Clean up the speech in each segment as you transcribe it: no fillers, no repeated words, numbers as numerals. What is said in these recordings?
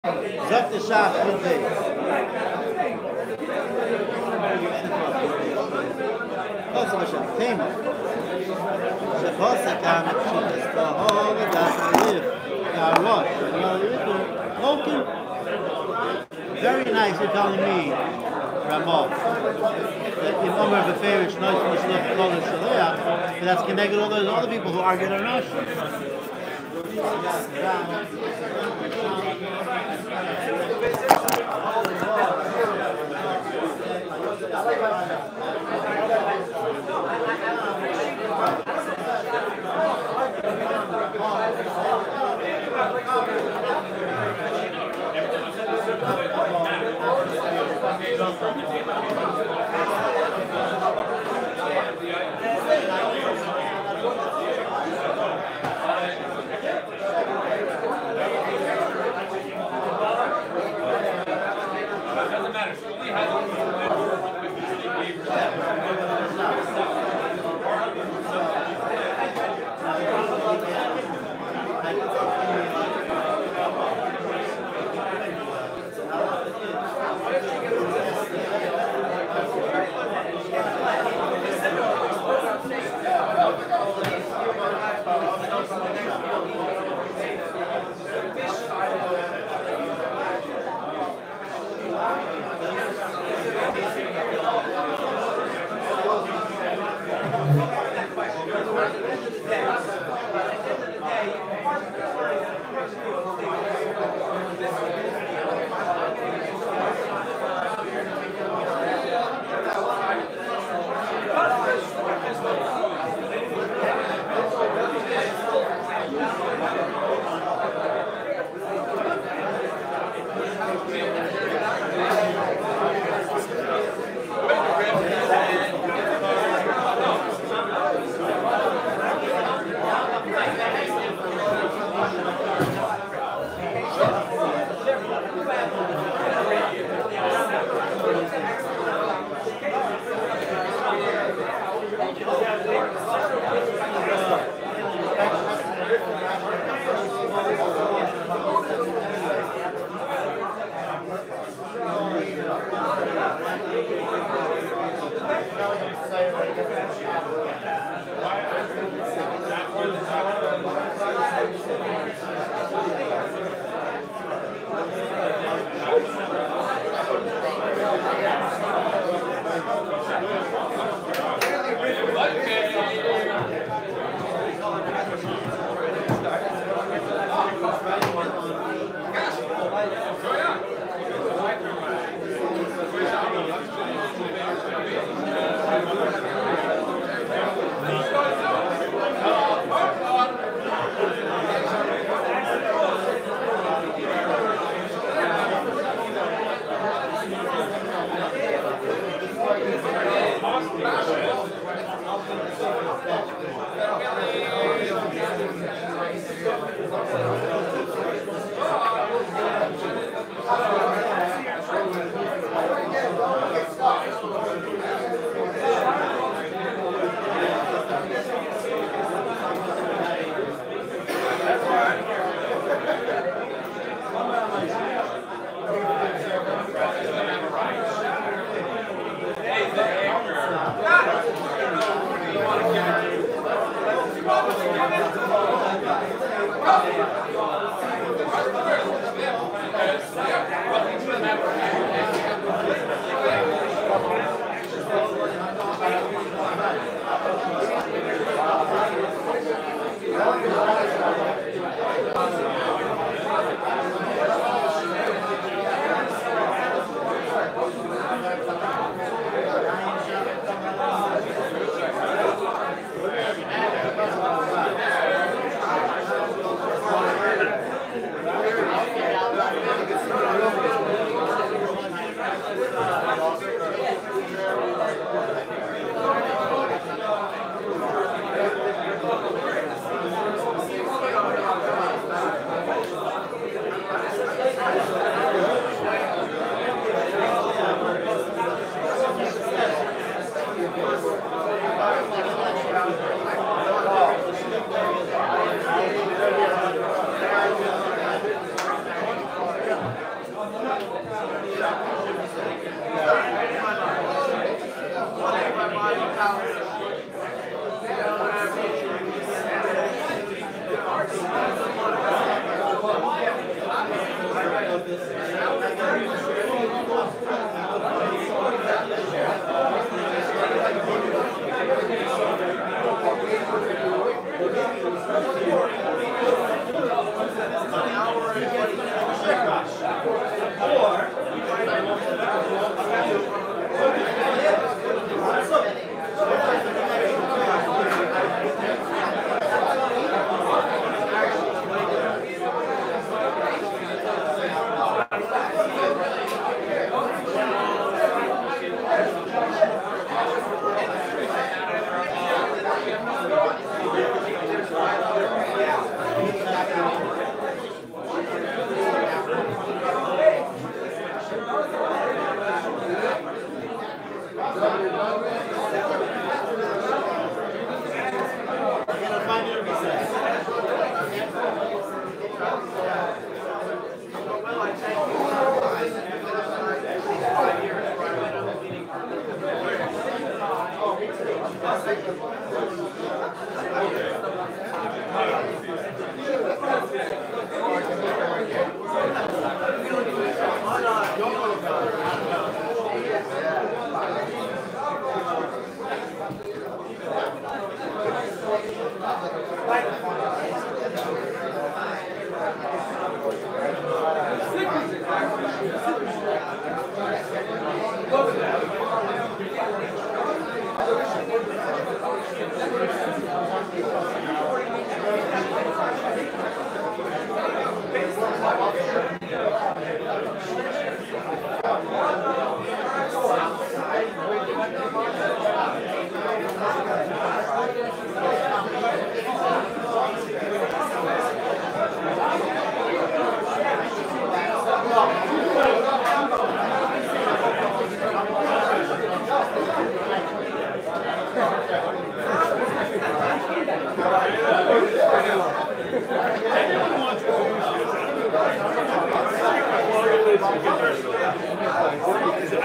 Sagt der Schaf von dir. Was ist das Thema? Der Pastor kam mit der Hore, das hier. Ja, what? Okay. Very nice you're telling me, Ramon, that in Omer Beferish, no one is left called Shalea, but that's connected all those other people who argued on Rashi. I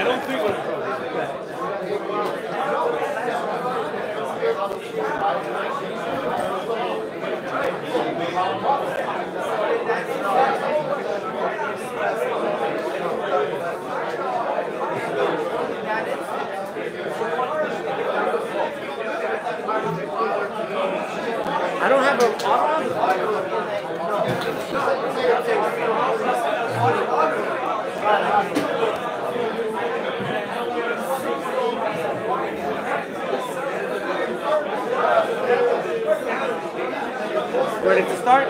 don't think I don't have a. Ready to start?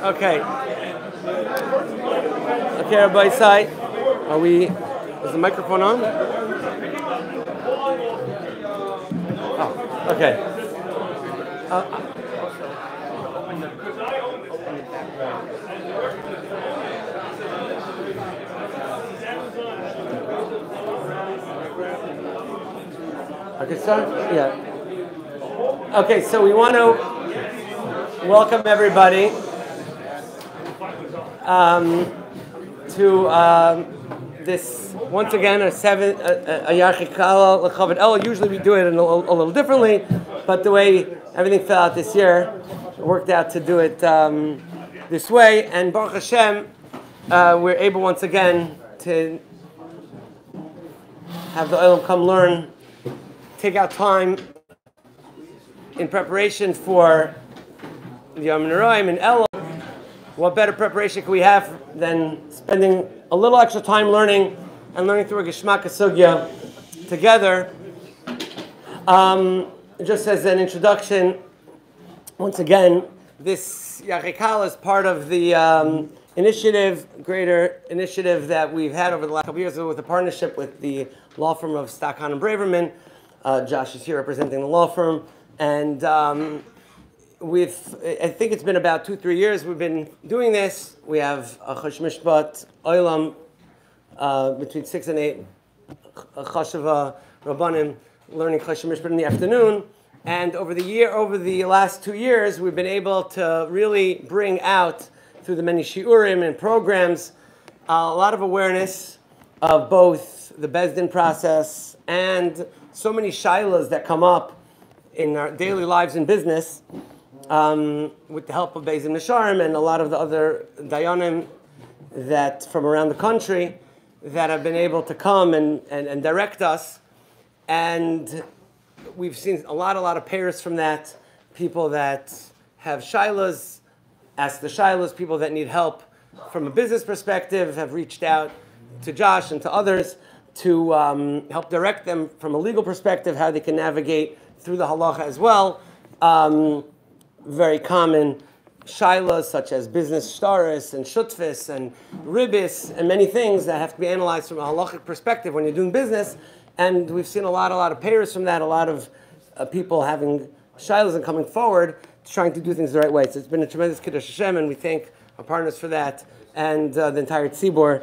Okay. Okay, everybody's side. Are we? Is the microphone on? Oh, okay. Okay, start? Yeah. Okay, so we want to welcome everybody to this, once again, a Yachikala L'Chavod El. Usually we do it a little differently, but the way everything fell out this year, it worked out to do it this way. And Baruch Hashem, we're able once again to have the Olam come learn, take out time in preparation for the Yom Neraim and Elul. What better preparation can we have than spending a little extra time learning and learning through a Geshmak Sugya together? Just as an introduction, once again, this Yachikal is part of the greater initiative that we've had over the last couple of years with a partnership with the law firm of Stockton and Braverman. Josh is here representing the law firm, and I think it's been about 2-3 years we've been doing this. We have a Chosh Mishpat Olam between 6 and 8 Chashava Rabbanim learning Chosh Mishpat in the afternoon. And over the last 2 years, we've been able to really bring out through the many shiurim and programs a lot of awareness of both the Bezdin process and so many shilas that come up in our daily lives and business, with the help of Bezdin Misharim and a lot of the other dayanim that from around the country that have been able to come and direct us. And we've seen a lot of payers from that. People that have shilas, ask the shilas. People that need help from a business perspective have reached out to Josh and to others to help direct them from a legal perspective, how they can navigate through the halacha as well. Very common shilas such as business shtaris and shutfis and ribis and many things that have to be analyzed from a halachic perspective when you're doing business. And we've seen a lot of payers from that, a lot of people having shilas and coming forward, trying to do things the right way. So it's been a tremendous Kiddush Hashem, and we thank our partners for that, and the entire tzibur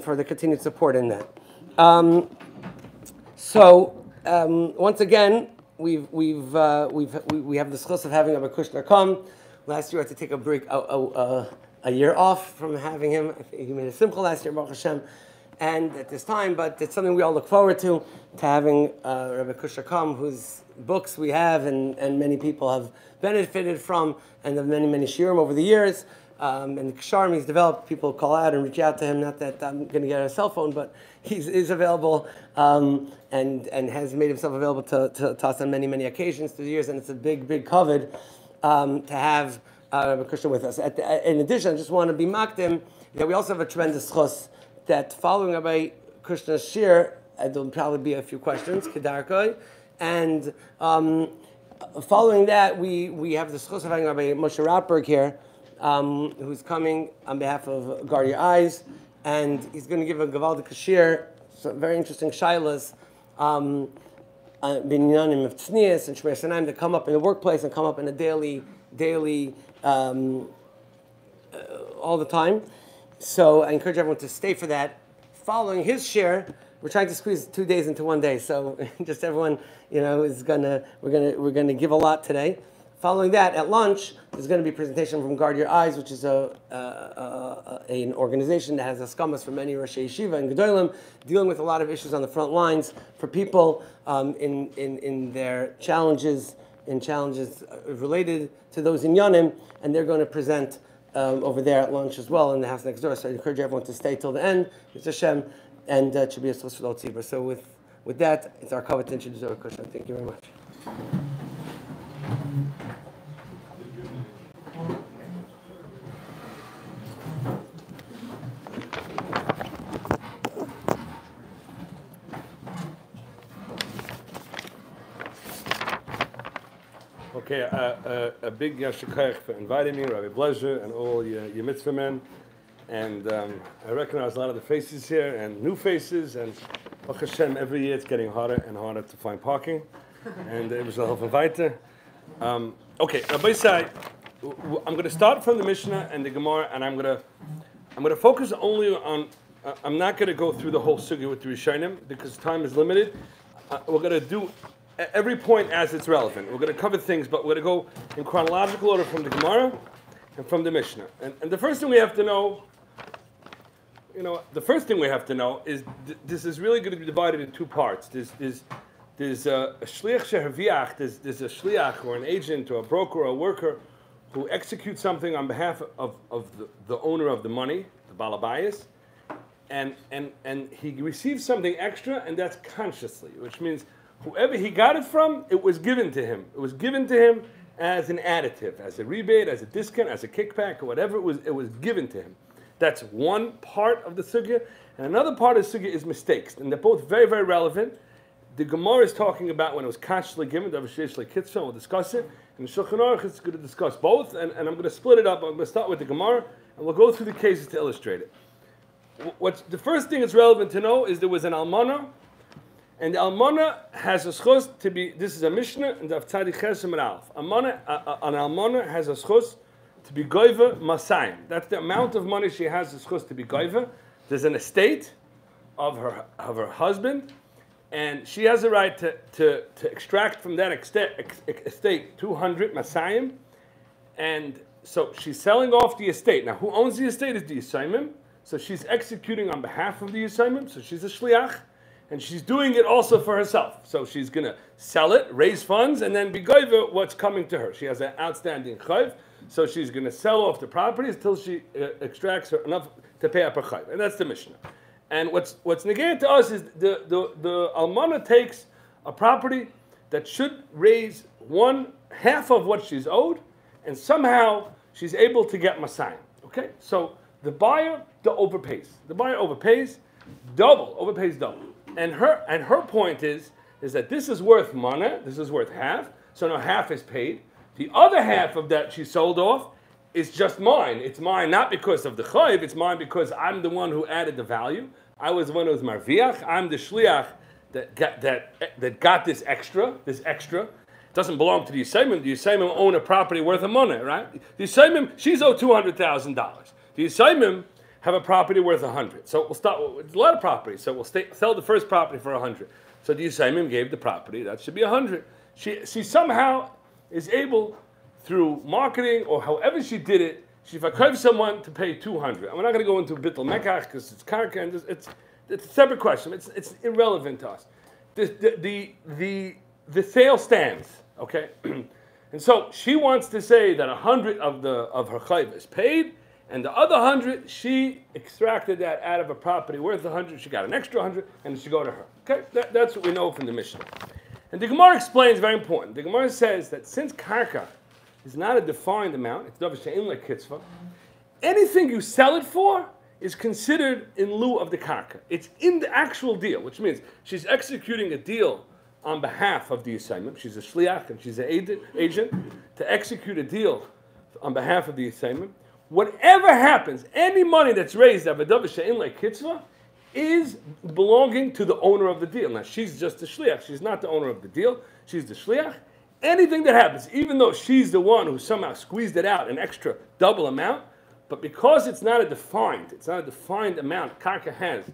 for the continued support in that. Once again, we have the schus of having Rabbi Kushner come. Last year I had to take a break, a year off from having him. I think he made a simcha last year, Baruch Hashem. And at this time, but it's something we all look forward to having Rabbi Kushner come, whose books we have and many people have benefited from, and of many shiurim over the years. And the ksharim he's developed, people call out and reach out to him. Not that I'm going to get a cell phone, but he's available and has made himself available to us on many occasions through the years. And it's a big kavod to have Rabbi Kushner with us. In addition, I just want to be makdim that we also have a tremendous chus that following Rabbi Kushner's shir, there'll probably be a few questions, kedarkoi, and following that, we have the schus of having Rabbi Moshe Rotberg here, who's coming on behalf of Guard Your Eyes, and he's going to give a gavaldik shir, some very interesting shilas, binyanim of tznius and shmer sanaim that come up in the workplace and come up in a daily, all the time. So I encourage everyone to stay for that. Following his share, we're trying to squeeze 2 days into 1 day. So just everyone, we're gonna give a lot today. Following that, at lunch, there's going to be a presentation from Guard Your Eyes, which is an organization that has askamas for many Rosh Yeshiva and Gedolim, dealing with a lot of issues on the front lines for people in their challenges related to those in Yanim, and they're going to present over there at lunch as well in the house next door. So I encourage everyone to stay till the end, Mr. Hashem, and it should be a source for the tzibur. So with that, it's our kavod to introduce Rabbi Kushner. Thank you very much. Okay, a big yashikayach for inviting me, Rabbi Blezer, and all your mitzvah men. And I recognize a lot of the faces here, and new faces, and Baruch Hashem, every year it's getting harder and harder to find parking. And it was a help weiter. Okay, Rabbi Say, I'm going to start from the Mishnah and the Gemara, and I'm going to focus only on, I'm not going to go through the whole sugya with the Rishonim, because time is limited. We're going to do every point as it's relevant. We're going to cover things, but we're going to go in chronological order from the Gemara and from the Mishnah. And the first thing we have to know, is this is really going to be divided in two parts. There's a shliach sheherviach, there's a shliach or an agent or a broker or a worker who executes something on behalf of the owner of the money, the balabayas, and he receives something extra, and that's consciously, which means whoever he got it from, it was given to him. It was given to him as an additive, as a rebate, as a discount, as a kickback, or whatever it was given to him. That's one part of the sugya. And another part of the sugya is mistakes. And they're both very, very relevant. The Gemara is talking about when it was consciously given, we'll discuss it. And the Shulchan Aruch is going to discuss both. And I'm going to split it up. I'm going to start with the Gemara, and we'll go through the cases to illustrate it. The first thing that's relevant to know is there was an almana, and the almana has a schus to be, this is a Mishnah, and the Tzadik Ches and Alf. An almana has a schus to be goiva masayim. That's the amount of money she has a schus to be goiva. There's an estate of her husband, and she has a right to extract from that estate 200 masayim, and so she's selling off the estate. Now, who owns the estate is the Yisayimim. So she's executing on behalf of the Yisayimim, so she's a shliach, and she's doing it also for herself. So she's going to sell it, raise funds, and then begoiva what's coming to her. She has an outstanding chayv, so she's going to sell off the properties until she extracts her enough to pay up her chayv. And that's the Mishnah. And what's negated to us is the almana takes a property that should raise one half of what she's owed, and somehow she's able to get masayim. Okay, so the buyer overpays. The buyer overpays double. And her point is that this is worth mana. This is worth half. So now half is paid. The other half of that she sold off is just mine. It's mine not because of the chayv. It's mine because I'm the one who added the value. I was the one who was marviach. I'm the shliach that got this extra. This extra it doesn't belong to the Yisayimim. The Yisayimim own a property worth of money, right? The Yisayimim, she's owed $200,000. The Yisayimim have a property worth 100. So we'll start with a lot of property. So we'll sell the first property for 100. So the Yisayimim gave the property. That should be 100. She somehow is able, through marketing or however she did it, she fakayv someone to pay 200. And we're not going to go into bittul mekach because it's karka and it's a separate question. It's irrelevant to us. The sale stands, okay? And so she wants to say that 100 of her chayv is paid, and the other 100 she extracted that out of a property worth 100. She got an extra 100, and it should go to her. Okay, that's what we know from the Mishnah. And the Gemara explains very important. The Gemara says that since karka is not a defined amount, it's davar she'ein le kitzva, anything you sell it for is considered in lieu of the karka. It's in the actual deal, which means she's executing a deal on behalf of the Yisayimim. She's a shliach and she's an agent to execute a deal on behalf of the Yisayimim. Whatever happens, any money that's raised of a davar she'ein le kitzva is belonging to the owner of the deal. Now, she's just the shliach. She's not the owner of the deal. She's the shliach. Anything that happens, even though she's the one who somehow squeezed it out, an extra double amount, but because it's not a defined amount, karka has,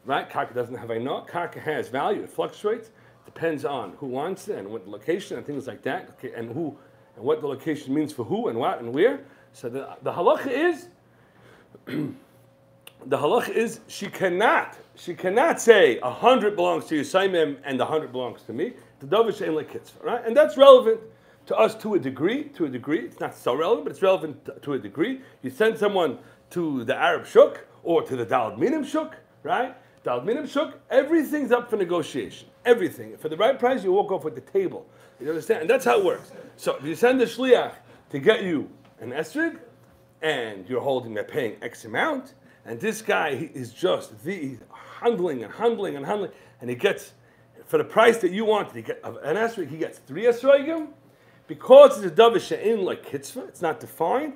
right? Karka doesn't have no. Karka has value. It fluctuates. Depends on who wants it and what the location and things like that, okay, and what the location means for who and what and where. So the halacha is she cannot say 100 belongs to Yisayimim and the 100 belongs to me. The davar she'ein le kitzva, right? And that's relevant to us to a degree. It's not so relevant, but it's relevant to a degree. You send someone to the Arab Shuk or to the Dalad Minim Shuk, right? Dalad Minim Shuk, everything's up for negotiation. Everything. For the right price, you walk off with the table. You understand? And that's how it works. So if you send a shliach to get you an esrig, and they're paying X amount, and this guy he's he's handling, and he gets, for the price that you want, he get an esrig, he gets 3 esrogim, because it's a davar she'ein le kitzva, it's not defined.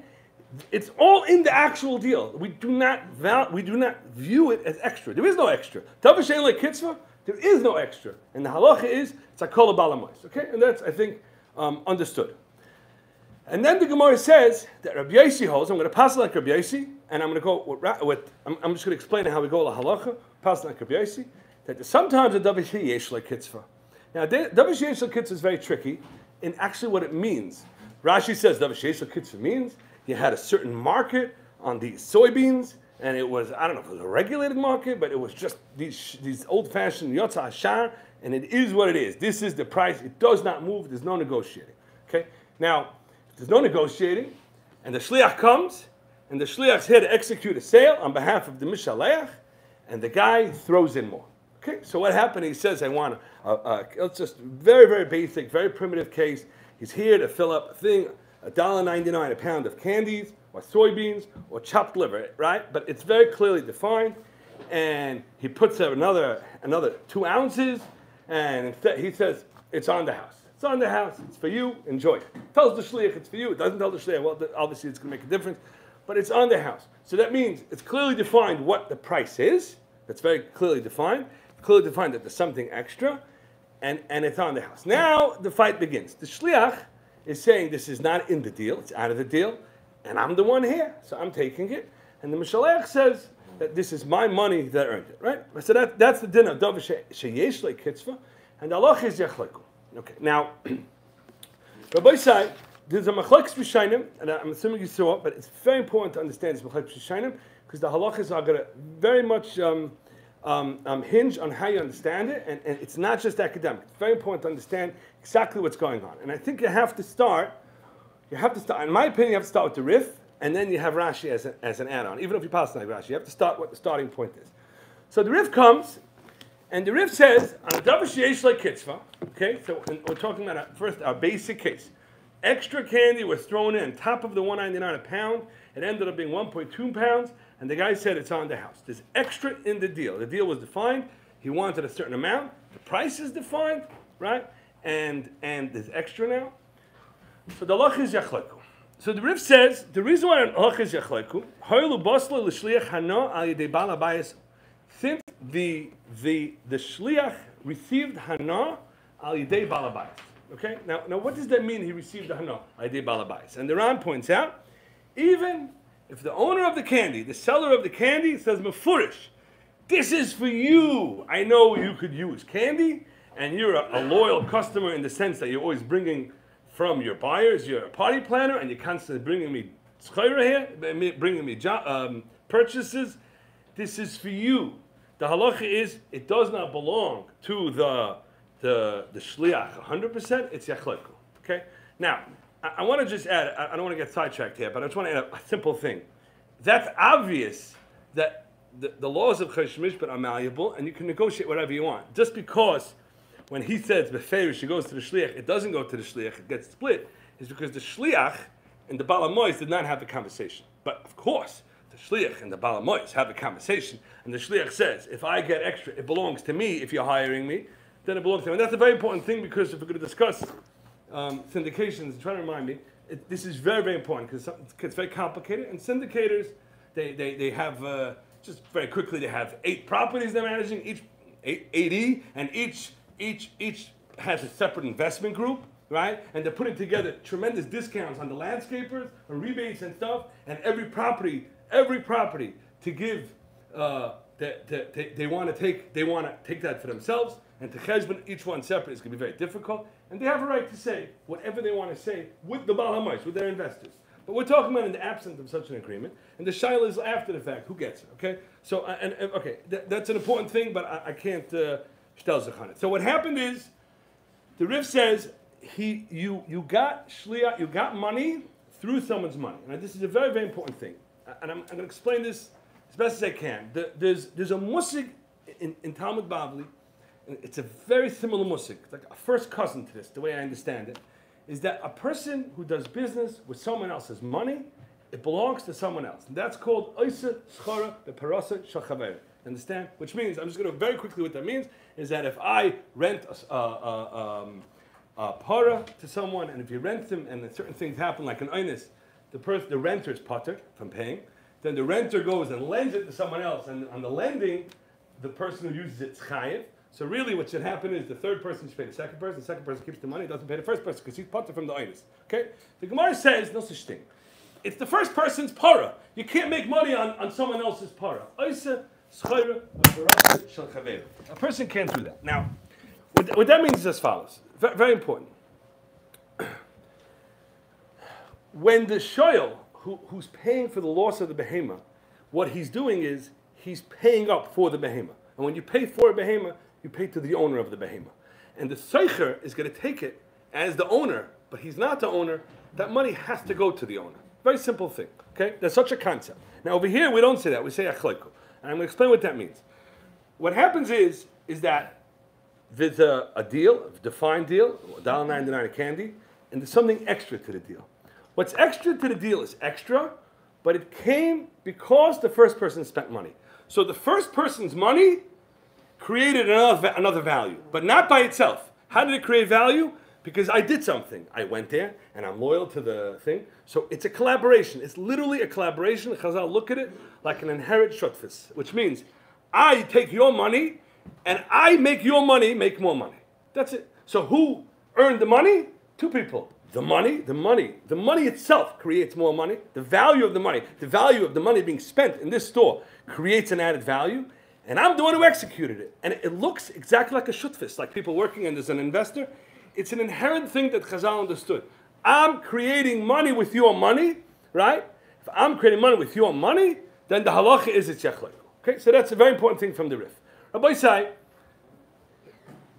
It's all in the actual deal. We do not view it as extra. There is no extra. Davar she'ein le kitzva, there is no extra, and the halacha is it's a kol balamois. Okay, and that's I think understood. And then the Gemara says that Rabbi Yossi holds. I'm going to pass it like Rabbi Yossi, and I'm going to go I'm just going to explain how we go la halacha. Pass it like Rabbi Yossi. That sometimes a davar sheyesh le kitzva. Now, davar sheyesh le kitzva is very tricky in actually what it means. Rashi says davar sheyesh le kitzva means you had a certain market on these soybeans, and it was, I don't know if it was a regulated market, but it was just these old-fashioned yotza hashar, and it is what it is. This is the price. It does not move. There's no negotiating. Okay. Now, there's no negotiating, and the shliach comes, and the shliach's here to execute a sale on behalf of the mishaleach, and the guy throws in more. Okay, so what happened? He says, I want it's just very, very basic, very primitive case. He's here to fill up a thing, $1.99 a pound of candies, or soybeans, or chopped liver, right? But it's very clearly defined, and he puts another 2 ounces, and he says, it's on the house. It's on the house. It's for you. Enjoy it. Tells the shliach it's for you. It doesn't tell the shliach. Well, obviously it's going to make a difference, but it's on the house. So that means it's clearly defined what the price is. That's very clearly defined. Clearly defined that there's something extra, and it's on the house. Now the fight begins. The shliach is saying this is not in the deal. It's out of the deal, and I'm the one here, so I'm taking it. And the mishalech says that this is my money that earned it. Right? So that's the din of davar sheyesh le kitzva, and the halach is yachleku. Okay, now, Rabbi Yosef, there's a machlekes b'shainim, and I'm assuming you saw it, but it's very important to understand this machlekes b'shainim, because the halachas are going to very much hinge on how you understand it, and it's not just academic. It's very important to understand exactly what's going on. And I think you have to start, in my opinion, you have to start with the Rif, and then you have Rashi as an add-on. Even if you pass like Rashi, you have to start what the starting point is. So the Rif comes, and the Rif says, on a davar sheyesh like kitzvah, okay, so we're talking about first our basic case. Extra candy was thrown in on top of the $1.99 a pound. It ended up being 1.2 pounds, and the guy said it's on the house. There's extra in the deal. The deal was defined. He wanted a certain amount. The price is defined, right? And there's extra now. So the halach is yachleku. So the Rif says, the reason why the halach is yachleku, hoylu basla l'shliach hana al yedei bal habayis. Since the shliach received hana al yedei bal habayis. Okay? Now what does that mean? He received the hana al yedei bal habayis. And the Ran points out, even if the owner of the candy, the seller of the candy, says mefurish, this is for you. I know you could use candy, and you're a loyal customer in the sense that you're always bringing from your buyers. You're a party planner, and you're constantly bringing me schayra here, bringing me purchases. This is for you. The halacha is it does not belong to the shliach 100%. It's yachleku. Okay. Now I want to just add. I don't want to get sidetracked here, but I just want to add a simple thing. That's obvious that the laws of Chodesh Mishpat are malleable, and you can negotiate whatever you want. Just because when he says beferish, it goes to the shliach, it doesn't go to the shliach, it gets split, is because the shliach and the Baal HaMois did not have the conversation. But of course, the shliach and the Baal HaMois have the conversation, and the shliach says, if I get extra, it belongs to me. If you're hiring me, then it belongs to me. And that's a very important thing, because if we're going to discuss syndications, trying to remind me, this is very, very important, because it gets very complicated. And syndicators, they have, just very quickly, they have 8 properties they're managing, each 80, and each has a separate investment group, right? And they're putting together tremendous discounts on the landscapers, on rebates and stuff, and every property to give, they want to take that for themselves, and to cheshbon each one separate is going to be very difficult. And they have a right to say whatever they want to say with the Baal HaMois, with their investors. But we're talking about in the absence of such an agreement, and the shaila is after the fact, who gets it, okay? So, okay, that's an important thing, but I can't shtel zich on it. So what happened is, the Rif says, you got shliach, you got money through someone's money. Now, this is a very, very important thing, and I'm going to explain this as best as I can. There's a musig in Talmud Bavli, and it's a very similar musig, it's like a first cousin to this, the way I understand it, is that a person who does business with someone else's money, it belongs to someone else. And that's called oisa schara beparasa shachaver. Understand? Which means, I'm just going to very quickly, what that means is that if I rent a para to someone, and if you rent them and certain things happen, like an oinus, the renter is pater from paying, then the renter goes and lends it to someone else, and on the lending, the person who uses it is chayiv. So really what should happen is the third person should pay the second person keeps the money, doesn't pay the first person because he's pater from the oinus. Okay? The Gemara says no such thing. It's the first person's para. You can't make money on someone else's para. A person can't do that. Now, what that means is as follows. Very, very important. When the shoyl, who's paying for the loss of the behema, what he's doing is he's paying up for the behema. And when you pay for a behema, you pay to the owner of the behema. And the seicher is going to take it as the owner, but he's not the owner. That money has to go to the owner. Very simple thing. Okay? There's such a concept. Now over here, we don't say that. We say achleiku. And I'm going to explain what that means. What happens is that there's a deal, a defined deal, $1.99 a candy, and there's something extra to the deal. What's extra to the deal is extra, but it came because the first person spent money. So the first person's money created another value, but not by itself. How did it create value? Because I did something. I went there, and I'm loyal to the thing. So it's a collaboration. It's literally a collaboration. Chazal look at it like an inherent shutfis, which means I take your money, and I make your money make more money. That's it. So who earned the money? 2 people. The money itself creates more money. The value of the money being spent in this store creates an added value, and I'm the one who executed it. And it looks exactly like a shutfis, like people working, and there's an investor. It's an inherent thing that Chazal understood. I'm creating money with your money, right? If I'm creating money with your money, then the halacha is it's yachleku. Okay, so that's a very important thing from the Rif. Rabbi say,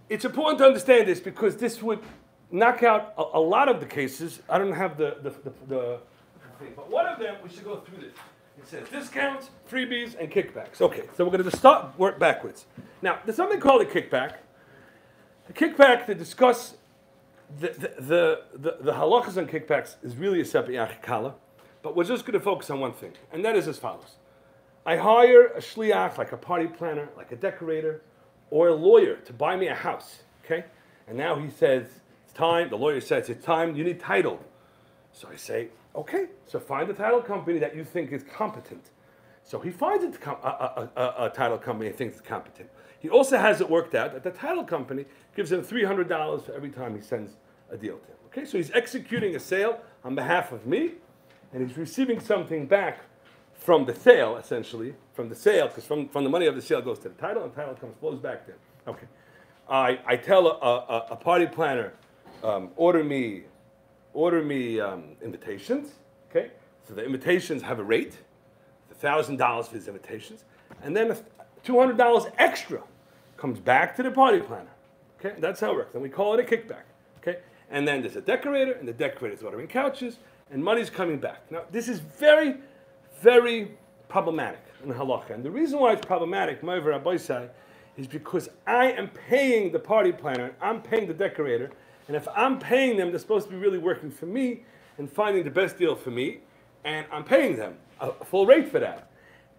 it's important to understand this because this would knock out a lot of the cases. I don't have the thing, but one of them we should go through this. It says discounts, freebies, and kickbacks. Okay, so we're going to work backwards. Now, there's something called a kickback. A kickback to discuss the halachas on kickbacks is really a separate yachikala, but we're just going to focus on one thing, and that is as follows. I hire a shliach, like a party planner, like a decorator, or a lawyer to buy me a house, okay? And now he says, it's time, the lawyer says, it's time, you need title. So I say, okay, so find a title company that you think is competent. So he finds a title company he thinks is competent. He also has it worked out that the title company gives him $300 for every time he sends a deal to him. Okay, so he's executing a sale on behalf of me, and he's receiving something back from the sale, essentially, from the sale, because from the money of the sale goes to the title, and the title flows back to him. Okay, I tell a party planner, order me invitations. Okay, so the invitations have a rate, $1,000 for his invitations, and then $200 extra comes back to the party planner. Okay, that's how it works. And we call it a kickback. Okay, and then there's a decorator, and the decorator is ordering couches, and money's coming back. Now, this is very, very problematic in the halacha. And the reason why it's problematic, Ma'aver Rabbi Say, is because I am paying the party planner, I'm paying the decorator, and if I'm paying them, they're supposed to be really working for me and finding the best deal for me, and I'm paying them a full rate for that.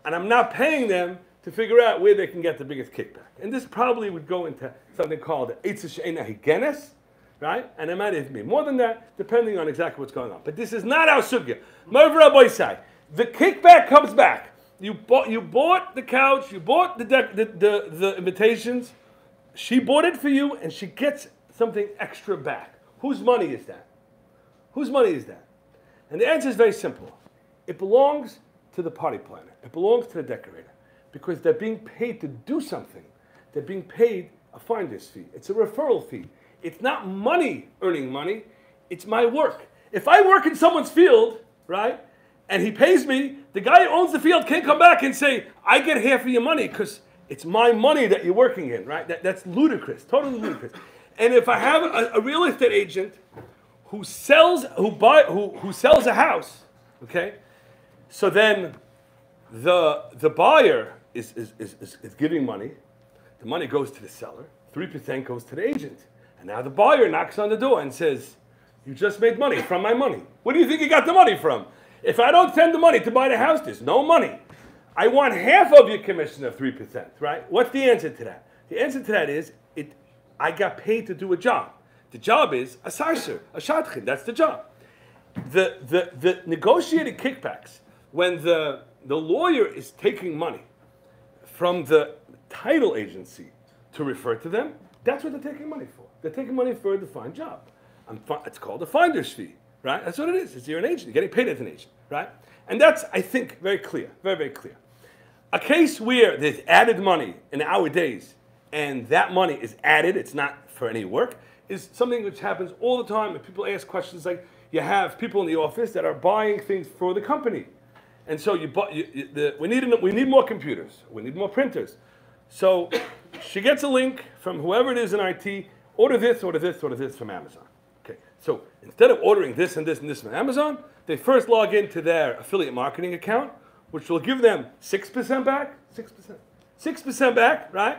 And I'm not paying them to figure out where they can get the biggest kickback. And this probably would go into something called the Eitzah She'ena Higenes, right? And it might even be more than that, depending on exactly what's going on. But this is not our sugya. Ma'aver Rabbi Say, the kickback comes back. You bought the couch, you bought the invitations, she bought it for you, and she gets something extra back. Whose money is that? Whose money is that? And the answer is very simple. It belongs to the party planner. It belongs to the decorator. Because they're being paid to do something. They're being paid a finder's fee. It's a referral fee. It's not money earning money. It's my work. If I work in someone's field, right, and he pays me, the guy who owns the field can't come back and say, I get half of your money because it's my money that you're working in, right? That's ludicrous, totally ludicrous. And if I have a real estate agent who sells a house, okay, so then the buyer is giving money, the money goes to the seller, 3% goes to the agent. And now the buyer knocks on the door and says, you just made money from my money. Where do you think you got the money from? If I don't send the money to buy the house, there's no money. I want half of your commission of 3%, right? What's the answer to that? The answer to that is, I got paid to do a job. The job is a sarser, a shadchan, that's the job. The negotiated kickbacks, when the lawyer is taking money from the title agency to refer to them, that's what they're taking money for. They're taking money for a defined job. It's called a finder's fee, right? That's what it is. You're an agent. You're getting paid as an agent, right? And that's, I think, very clear, very, very clear. A case where there's added money in our days, and that money is added, it's not for any work, is something which happens all the time. And people ask questions like, you have people in the office that are buying things for the company. And so we need more computers. We need more printers. So she gets a link from whoever it is in IT, order this, order this, order this from Amazon. Okay. So instead of ordering this and this and this from Amazon, they first log into their affiliate marketing account, which will give them 6% back, 6% back, right?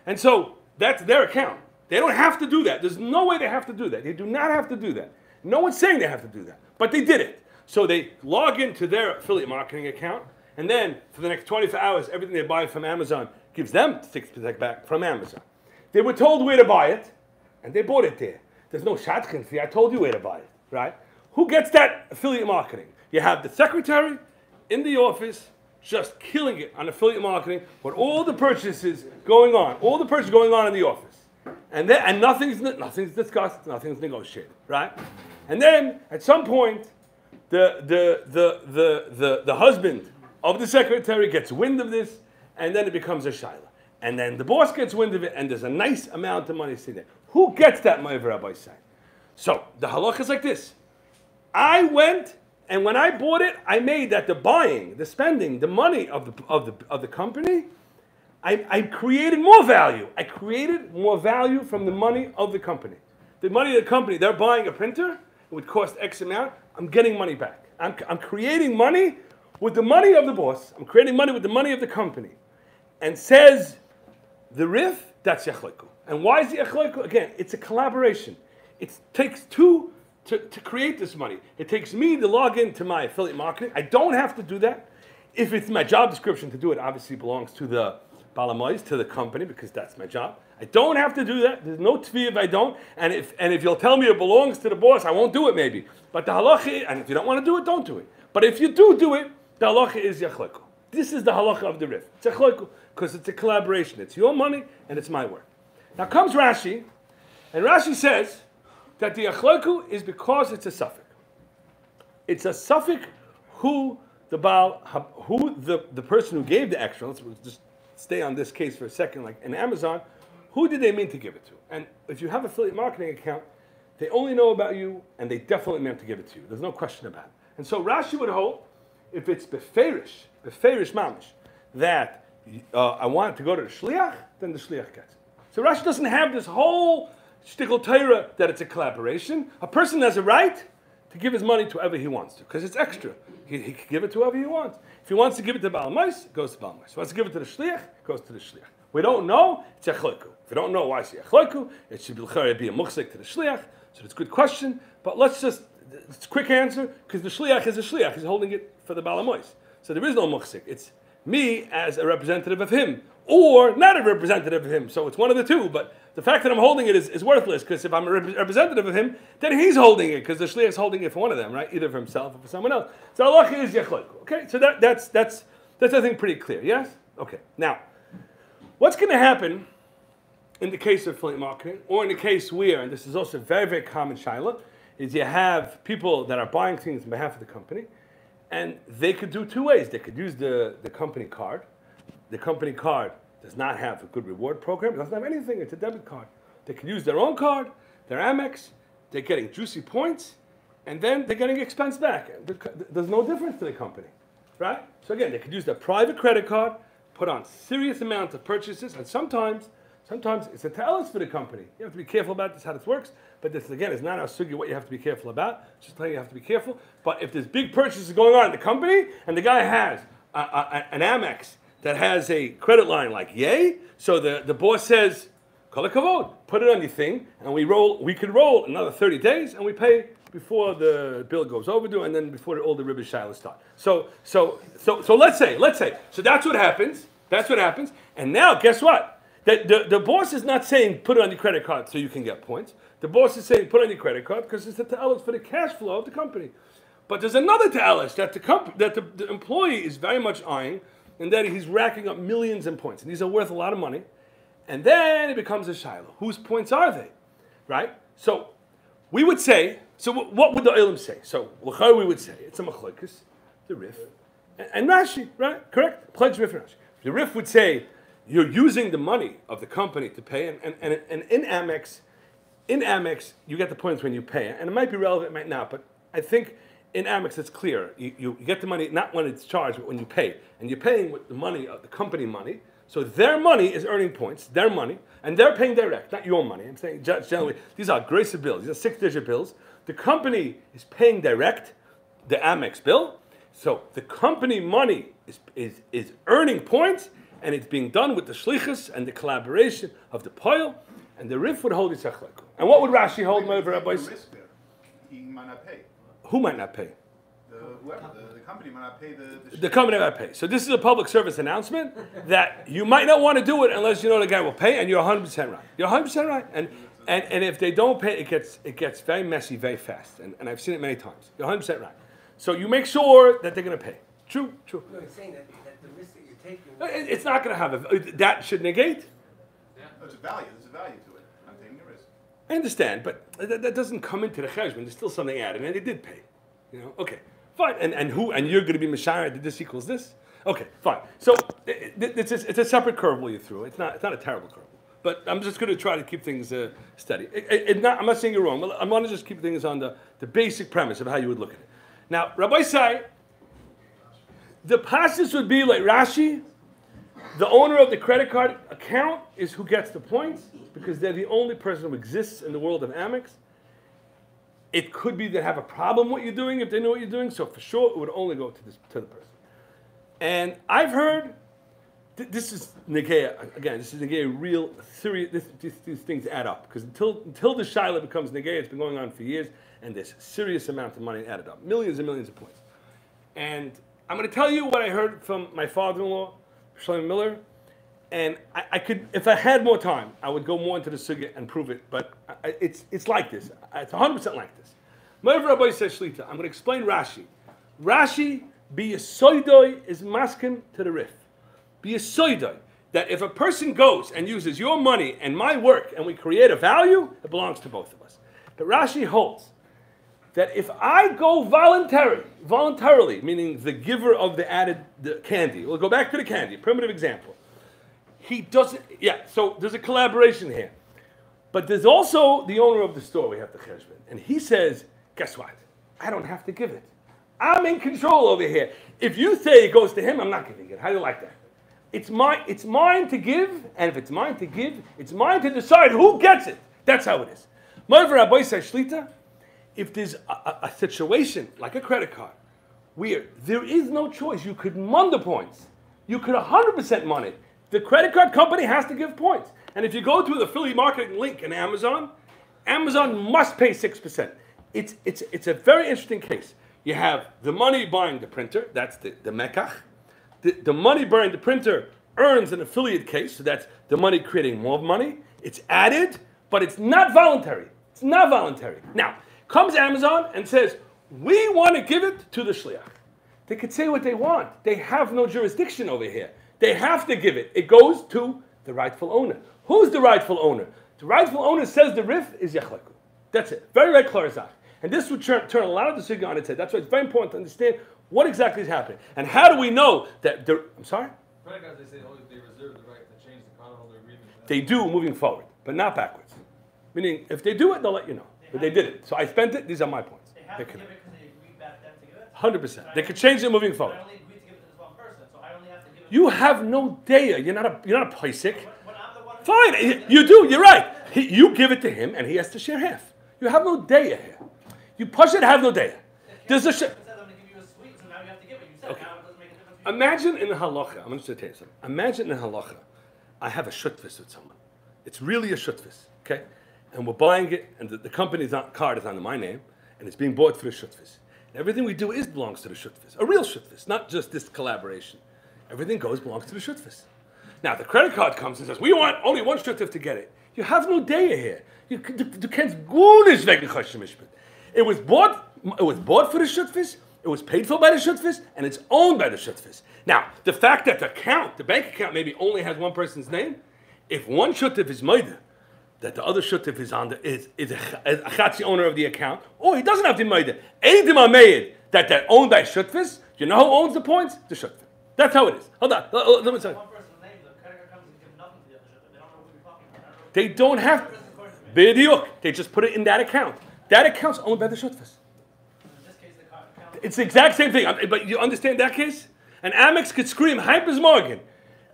And so that's their account. They don't have to do that. There's no way they have to do that. They do not have to do that. No one's saying they have to do that, but they did it. So they log into their affiliate marketing account, and then for the next 24 hours, everything they buy from Amazon gives them 6% back from Amazon. They were told where to buy it, and they bought it there. There's no shadchan fee. I told you where to buy it, right? Who gets that affiliate marketing? You have the secretary in the office just killing it on affiliate marketing with all the purchases going on, in the office. And nothing's discussed, nothing's negotiated, right? And then at some point, the husband of the secretary gets wind of this, and then it becomes a shaila. And then the boss gets wind of it, and there's a nice amount of money sitting there. Who gets that, Ma'aver Rabbi Say? So the halakha is like this. I went And when I bought it, I made that the buying, the spending, the money of the company, I created more value. I created more value from the money of the company. The money of the company, they're buying a printer, it would cost X amount, I'm getting money back. I'm creating money with the money of the boss. I'm creating money with the money of the company. And says the Rif, that's Yachleiku. And why is the Yachleiku? Again, it's a collaboration. It takes two to create this money. It takes me to log into my affiliate marketing. I don't have to do that. If it's my job description to do it, obviously belongs to the Balamois, to the company, because that's my job. I don't have to do that. There's no tvi if I don't. And if you'll tell me it belongs to the boss, I won't do it maybe. But the halacha, and if you don't want to do it, don't do it. But if you do it, the halacha is yachleiku. This is the halacha of the Rif. It's yachleiku because it's a collaboration. It's your money and it's my work. Now comes Rashi, and Rashi says that the yachleiku is because it's a suffix. It's a suffix who the person who gave the extra. Let's just stay on this case for a second, like in Amazon. Who did they mean to give it to? And if you have an affiliate marketing account, they only know about you, and they definitely meant to give it to you. There's no question about it. And so Rashi would hold, if it's beferish mamish, that I want it to go to the shliach, then the shliach gets it. So Rashi doesn't have this whole shtickle Torah that it's a collaboration. A person has a right to give his money to whoever he wants to, because it's extra. He can give it to whoever he wants. If he wants to give it to Baal Mais, it goes to Baal Mais. If he wants to give it to the shliach, it goes to the shliach. We don't know, it's yachleiku. If we don't know why it's yachleiku, it should be a muchzik to the shliach. So it's a good question, but it's a quick answer, because the shliach is a shliach. He's holding it for the Baal Mois. So there is no muchzik. It's me as a representative of him, or not a representative of him. So it's one of the two, but the fact that I'm holding it is worthless, because if I'm a representative of him, then he's holding it, because the shliach is holding it for one of them, right? Either for himself or for someone else. So halacha is yachleiku. Okay, so that's I think pretty clear. Yes. Okay. Now, what's going to happen in the case of affiliate marketing, or in the case where, and this is also a very, very common shaila, is you have people that are buying things on behalf of the company, and they could do two ways. They could use the company card. The company card does not have a good reward program. It doesn't have anything. It's a debit card. They can use their own card, their Amex. They're getting juicy points, and then they're getting expense back. There's no difference to the company, right? So again, they could use their private credit card, put on serious amounts of purchases, and sometimes it's a talent for the company. You have to be careful about this, how this works. But this, again, is not our sugi what you have to be careful about. Just telling you have to be careful. But if there's big purchases going on in the company, and the guy has an Amex that has a credit line like yay, so the boss says, kol hakavod, put it on your thing, and we could roll another 30 days, and we pay before the bill goes overdue, and then before all the ribbish shilas start. So let's say, so that's what happens. That's what happens. And now, guess what? The boss is not saying put it on your credit card so you can get points. The boss is saying put it on your credit card because it's the ta'alus for the cash flow of the company. But there's another ta'alus that the employee is very much eyeing, and that he's racking up millions in points. And these are worth a lot of money. And then it becomes a shiloh. Whose points are they? Right? So we would say, so what would the Olam say? So l'chayr we would say, it's a machlokes, the Rif, and Rashi, right? Correct? Pledge Rif and Rashi. The Rif would say, you're using the money of the company to pay, and in Amex, you get the points when you pay, and it might be relevant, it might not, but I think in Amex it's clear. You get the money not when it's charged, but when you pay, and you're paying with the money of the company money. So their money is earning points, their money, and they're paying direct, not your money. I'm saying generally these are grace bills, these are 6-digit bills. The company is paying direct the Amex bill, so the company money is earning points. And it's being done with the shlichus and the collaboration of the poil, and the Rif would hold it yachleiku. And what would Rashi hold, Rabbi Yosef? He might not pay. Who might not pay? The company might not pay the company might not pay. So this is a public service announcement that you might not want to do it unless you know the guy will pay, and you're 100% right. You're 100% right. And if they don't pay, it gets very messy very fast. And I've seen it many times. You're 100% right. So you make sure that they're going to pay. True. No, he's saying that the risk that you're taking... It's not going to have that should negate. Yeah. There's a value to it. I'm taking a risk. I understand, but that doesn't come into the cheshbon. There's still something added, and they did pay. Okay, fine. And you're going to be mishayar that this equals this? Okay, fine. So it's a separate curveball you threw. It's not a terrible curveball. But I'm just going to try to keep things steady. I'm not saying you're wrong. I want to just keep things on the basic premise of how you would look at it. Now, Rabbi say, the passage would be like Rashi, the owner of the credit card account is who gets the points because they're the only person who exists in the world of Amex. It could be they have a problem what you're doing if they know what you're doing, so for sure it would only go to the person. And I've heard, this is Negea, again, this is Negea real serious, these things add up. Because until the Shaila becomes Negea, it's been going on for years, and there's serious amount of money added up. Millions and millions of points. And I'm going to tell you what I heard from my father-in-law, Shlomo Miller, and I could, if I had more time, I would go more into the sugya and prove it, but it's like this. It's 100% like this. Moev Rabbi says Shlita, I'm going to explain Rashi. Rashi, be a soidoi, is masking to the Rif. Be a soidoi, that if a person goes and uses your money and my work and we create a value, it belongs to both of us. But Rashi holds that if I go voluntarily, meaning the giver of the candy, we'll go back to the candy, primitive example. He doesn't, so there's a collaboration here. But there's also the owner of the store we have to cheshbon. And he says, guess what? I don't have to give it. I'm in control over here. If you say it goes to him, I'm not giving it. How do you like that? It's mine to give, and if it's mine to give, it's mine to decide who gets it. That's how it is. Moev Rabbi says Shlita, if there's a situation like a credit card where there is no choice, you could mun the points. You could 100% mun it. The credit card company has to give points. And if you go to the affiliate marketing link in Amazon, Amazon must pay 6%. It's a very interesting case. You have the money buying the printer, that's the mekach. The money buying the printer earns an affiliate case, so that's the money creating more money. It's added, but it's not voluntary. It's not voluntary. Now, comes Amazon and says, we want to give it to the shliach. They could say what they want. They have no jurisdiction over here. They have to give it. It goes to the rightful owner. Who's the rightful owner? The rightful owner says the Rif is Yachleku. That's it. Very, very clear. And this would turn a lot of the sugya on its head. That's why it's very important to understand what exactly is happening. And how do we know that I'm sorry? Credit cards, they say they reserve the right to change the cardholder agreement. They do moving forward, but not backwards. Meaning, if they do it, they'll let you know. But they did it. So I spent it. These are my points. They have to give it because they agreed back then to give it? 100%. They could change it moving forward. I only agreed to give it to this one person, so I only have to give it. You have no daya. You're not a paisik. When I'm the one who Fine, you do. You're right. You give it to him, and he has to share half. You have no daya here. You push it, have no daya. There's a said I'm going to give you a sweet, so now you have to give it. You said Okay. now it doesn't make a difference. For you. Imagine in the halacha, I'm going to tell you something. Imagine in the halacha, I have a shutvis with someone. It's really a shutvis, okay? And we're buying it, and the company's card is under my name, and it's being bought for the shutvis. Everything we do belongs to the shutvis, a real shutvis, not just this collaboration. Everything belongs to the shutvis. Now, the credit card comes and says, we want only one shutvis to get it. You have no daya here. You can't go this wegen choshen mishpat. It was bought for the shutvis, it was paid for by the shutvis, and it's owned by the shutvis. Now, the fact that the bank account maybe only has one person's name, if one shuttif is moida, that the other shuttif is a chatzi owner of the account, or he doesn't have the moida. Eidim ameid that they're owned by shutvis. You know who owns the points? The shuttif. That's how it is. Hold on. Let me say. One person's name, the credit card comes and gives nothing to the other shit. They don't know who you're talking about. They don't have bidiuk. They just put it in that account. That account's owned by the shutvis. In this case, the card account. It's the exact same thing. But you understand that case? And Amex could scream, hypers Morgan.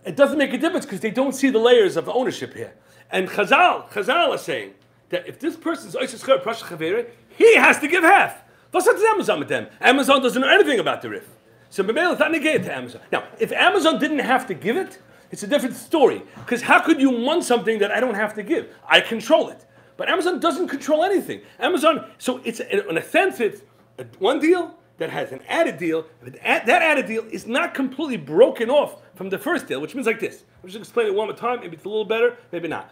It doesn't make a difference because they don't see the layers of ownership here. And Chazal is saying that if this person's Oishes Prasha Chavere, he has to give half. What's up to Amazon with them? Amazon doesn't know anything about the Rif. So Bemel is not negated to Amazon. Now, if Amazon didn't have to give it, it's a different story. Because how could you mun something that I don't have to give? I control it. But Amazon doesn't control anything. Amazon, so it's in a sense, it's one deal that has an added deal. That added deal is not completely broken off from the first deal, which means like this. I'll just explain it one more time. Maybe it's a little better, maybe not.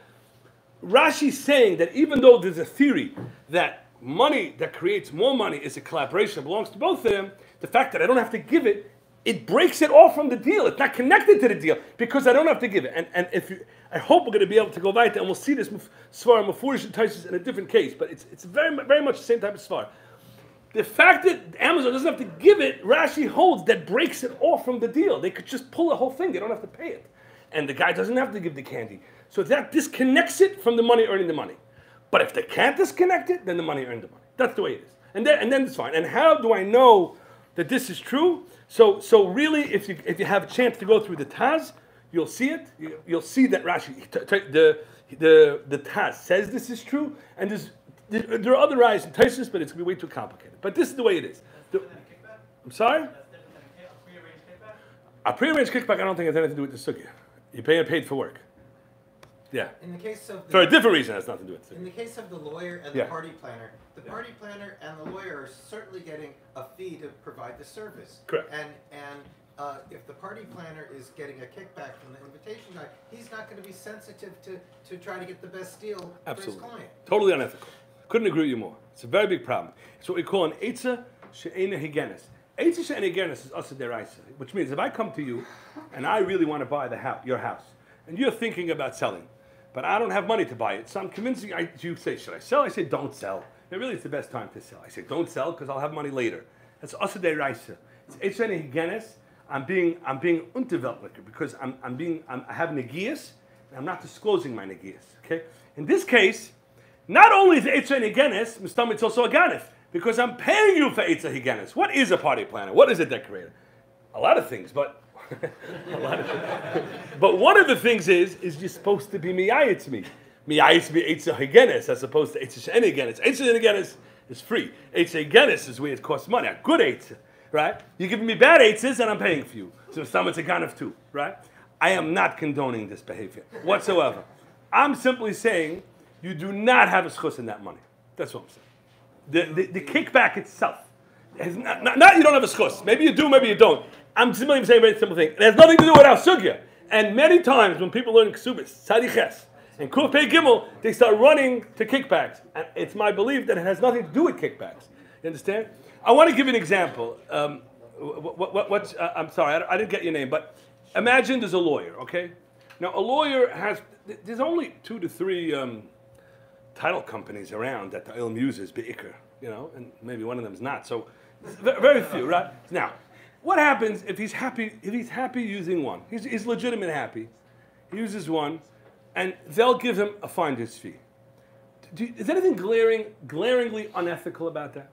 Rashi's saying that even though there's a theory that money that creates more money is a collaboration that belongs to both of them, the fact that I don't have to give it, it breaks it off from the deal. It's not connected to the deal because I don't have to give it. And I hope we're going to be able to go right there, and we'll see this svara mafurish and taisus in a different case, but it's very, very much the same type of svara. The fact that Amazon doesn't have to give it, Rashi holds that breaks it off from the deal. They could just pull the whole thing. They don't have to pay it. And the guy doesn't have to give the candy. So that disconnects it from the money earning the money. But if they can't disconnect it, then the money earned the money. That's the way it is. And then it's fine. And how do I know that this is true? So really, if you have a chance to go through the Taz, you'll see it. You'll see that Rashi, the Taz says this is true, and there are other ayahs in Taisus, but it's going to be way too complicated. But this is the way it is. I'm sorry? A prearranged kickback, I don't think it has anything to do with the sugya. You pay paid for work. Yeah. In the case of For a different reason, it has nothing to do with it. In the case of the lawyer and Yeah. the party planner and the lawyer are certainly getting a fee to provide the service. Correct. And if the party planner is getting a kickback from the invitation guy, he's not going to be sensitive to try to get the best deal Absolutely. for his client. Totally unethical. Couldn't agree with you more. It's a very big problem. It's what we call an Eitzah She'ena Higenes. Eitzah She'ena Higenes is Asa Deraisa, which means if I come to you and I really want to buy your house, and you're thinking about selling, but I don't have money to buy it, so I'm convincing you say, should I sell? I say, don't sell. And really, it's the best time to sell. I say, don't sell because I'll have money later. That's Asa Deraisa. It's Eitzah She'ena Higenes. I'm being unterweltlicher because I have negias, and I'm not disclosing my negias. Okay. In this case, not only is Eitzah Higenes, Mistam, it's also a ganef, because I'm paying you for Eitzah Higenes. What is a party planner? What is a decorator? A lot of things, but but one of the things is you're supposed to be miyayitz me. Miyayitz me Eitzah Higenes as opposed to Eitzah Higenes. Eitzah Higenes is free. Eitzah Higenes is where it costs money. A good Eitzah, right? You're giving me bad Eitzahs and I'm paying for you. So Mistam, it's a ganef too, right? I am not condoning this behavior whatsoever. I'm simply saying you do not have a schus in that money. That's what I'm saying. The kickback itself has not you don't have a schus. Maybe you do, maybe you don't. I'm simply saying a very simple thing. It has nothing to do with our sugya. And many times when people learn ksubis, tzadiches, and kuf pei gimel, they start running to kickbacks. And it's my belief that it has nothing to do with kickbacks. You understand? I want to give you an example. I'm sorry, I didn't get your name, but imagine there's a lawyer, okay? Now, a lawyer there's only 2 to 3 title companies around that the ilm uses, be'ikr, and maybe one of them is not. So, very few, right? Now, what happens if he's happy using one? He's legitimate happy. He uses one, and they'll give him a finder's fee. Is anything glaringly unethical about that?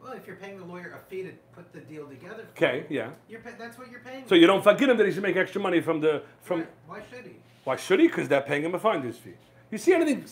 Well, if you're paying the lawyer a fee to put the deal together, Okay, yeah. That's what you're paying. So you don't forgive him that he should make extra money from. Why should he? Why should he? Because they're paying him a finder's fee. You see anything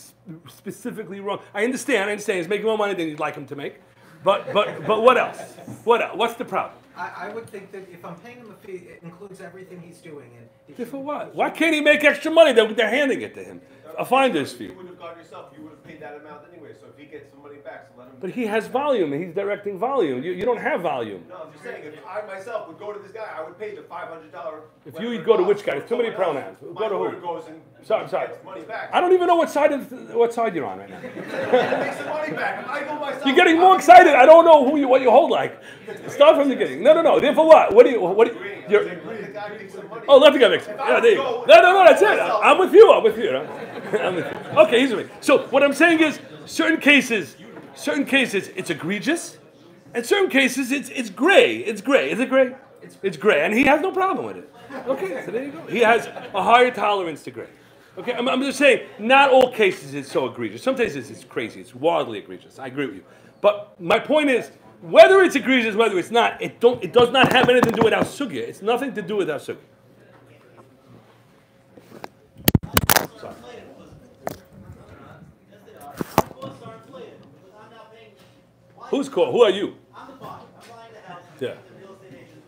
specifically wrong? I understand. He's making more money than you'd like him to make. But what else? What's the problem? I would think that if I'm paying him a fee, it includes everything he's doing. And For what? Why can't he make extra money? They're handing it to him. A finder's fee. You would have gone yourself. You would have paid that amount anyway. So if he gets some money back, so let him. But he has volume, and he's directing volume. You don't have volume. No, I'm just saying, if I myself would go to this guy, I would pay the $500. If you would go to which guy? There's too many pronouns. Go to who? Goes and Sorry. gets money back. I don't even know what side you're on right now. Make some money back. If I go myself, You're getting more excited. I don't know what you hold like. Start from the beginning. No. Therefore what? What do you? You're, the guy makes some money. oh, let the guy make it. Yeah, there you go. No. That's it. I'm with you. I'm with you. Okay, he's with me. So what I'm saying is, certain cases, it's egregious, and certain cases, it's gray. It's gray. Is it gray? It's gray, and he has no problem with it. Okay, so there you go. He has a higher tolerance to gray. Okay, I'm just saying, not all cases it's so egregious. Some cases it's crazy. It's wildly egregious. I agree with you. But my point is, whether it's egregious, whether it's not, it does not have anything to do with our sugya. It's nothing to do with our sugya. Sorry. Who's called? Who are you? I'm the buyer. I'm buying the house. Yeah. The real estate agent.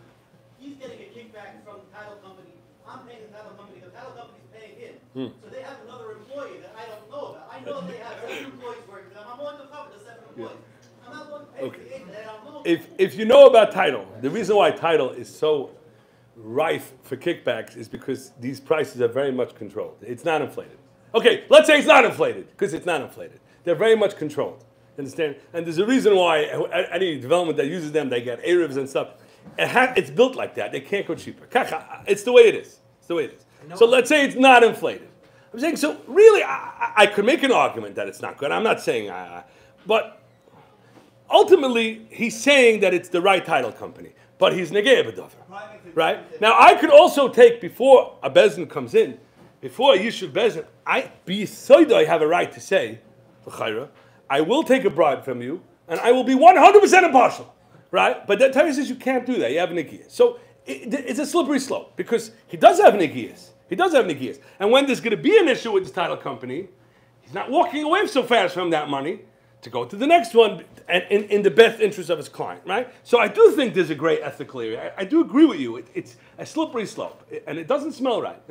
He's getting a kickback from the title company. I'm paying the title company. The title company's paying him. So they have another employee that I don't know about. I know they have 7 employees working for them. I'm willing to cover the 7 employees. I'm not willing to pay for the agent that I don't know. If you know about title, the reason why title is so rife for kickbacks is because these prices are very much controlled. It's not inflated. Okay, let's say it's not inflated, because it's not inflated. They're very much controlled. Understand? And there's a reason why any development that uses them, they get Arabs and stuff. It's built like that. They can't go cheaper. It's the way it is. It's the way it is. So let's say it's not inflated. I'm saying, so really, I could make an argument that it's not good. I'm not saying, but ultimately, he's saying that it's the right title company. But he's negei b'davar. Right? Now, I could also take, before a bezin comes in, before a yishuv bezin, I have a right to say, I will take a bribe from you, and I will be 100% impartial, right? But that Torah says you can't do that. You have nigiyas. So it's a slippery slope because he does have nigiyas. He does have nigiyas. And when there's going to be an issue with his title company, he's not walking away so fast from that money to go to the next one and in the best interest of his client, right? So I do think there's a gray ethical area. I do agree with you. It's a slippery slope, and it doesn't smell right.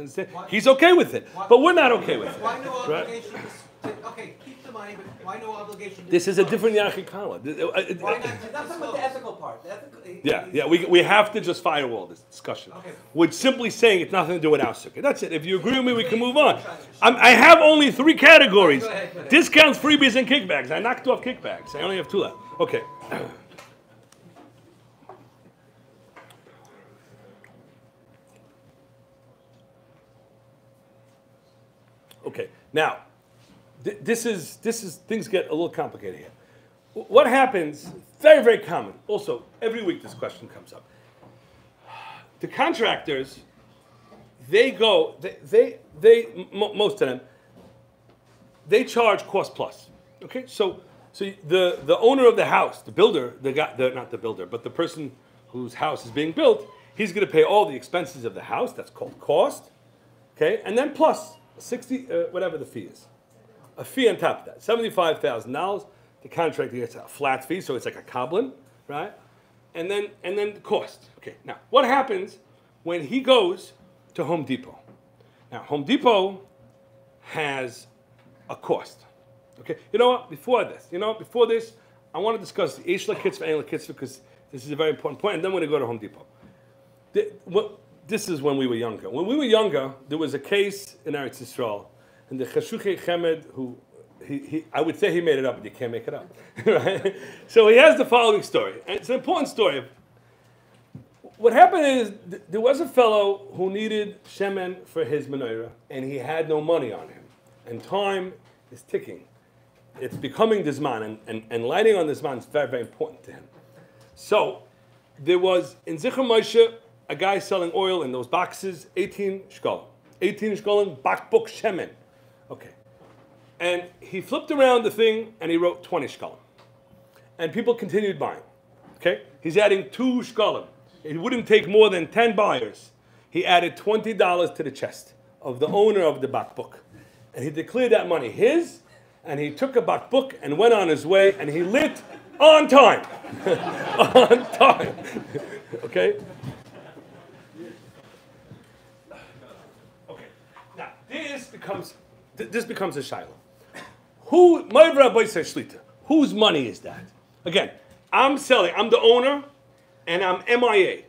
He's okay with it, but we're not okay with it. Why no right? obligation okay, keep the money, but why no obligation to This is a dispose? different Yachikala. Why not to That's talking about the ethical part. The ethical, Yeah, we have to just firewall this discussion. Okay. We're simply saying it's nothing to do with our sukkah. That's it. If you agree with me, we can move on. I have only 3 categories. Go ahead. Discounts, freebies, and kickbacks. I knocked off kickbacks. I only have 2 left. Okay. Okay, now, this is things get a little complicated here. What happens, very, very common, also, every week this question comes up. The contractors, most of them, they charge cost plus, okay? So the owner of the house, the builder, not the builder, but the person whose house is being built, he's gonna pay all the expenses of the house, that's called cost, okay? And then plus 60, whatever the fee is. A fee on top of that, $75,000. The contractor gets a flat fee, so it's like a coblin, right? And then the cost. Okay, now what happens when he goes to Home Depot? Now Home Depot has a cost. Okay, you know what? Before this, I want to discuss the Eish Kitzvah and Kitzvah because this is a very important point, and then we're going to go to Home Depot. This is when we were younger. When we were younger, there was a case in Eretz Yisrael, and the Chashuchi Chemed, who I would say he made it up, but you can't make it up. Right? So he has the following story, and it's an important story. What happened is there was a fellow who needed shemen for his menorah, and he had no money on him, and time is ticking. It's becoming the Zman, and lighting on the Zman is very, very important to him. So there was in Zichron Moshe a guy selling oil in those boxes, 18 shkolim. 18 shkolim, bakbuk shemen. Okay. And he flipped around the thing and he wrote 20 shkolim. And people continued buying. Okay? He's adding 2 shkolim. It wouldn't take more than 10 buyers. He added $20 to the chest of the owner of the bakbuk. And he declared that money his, and he took a bakbuk and went on his way, and he lit on time. On time. Okay? Now, this becomes a shiloh. Whose money is that? Again, I'm the owner, and I'm MIA.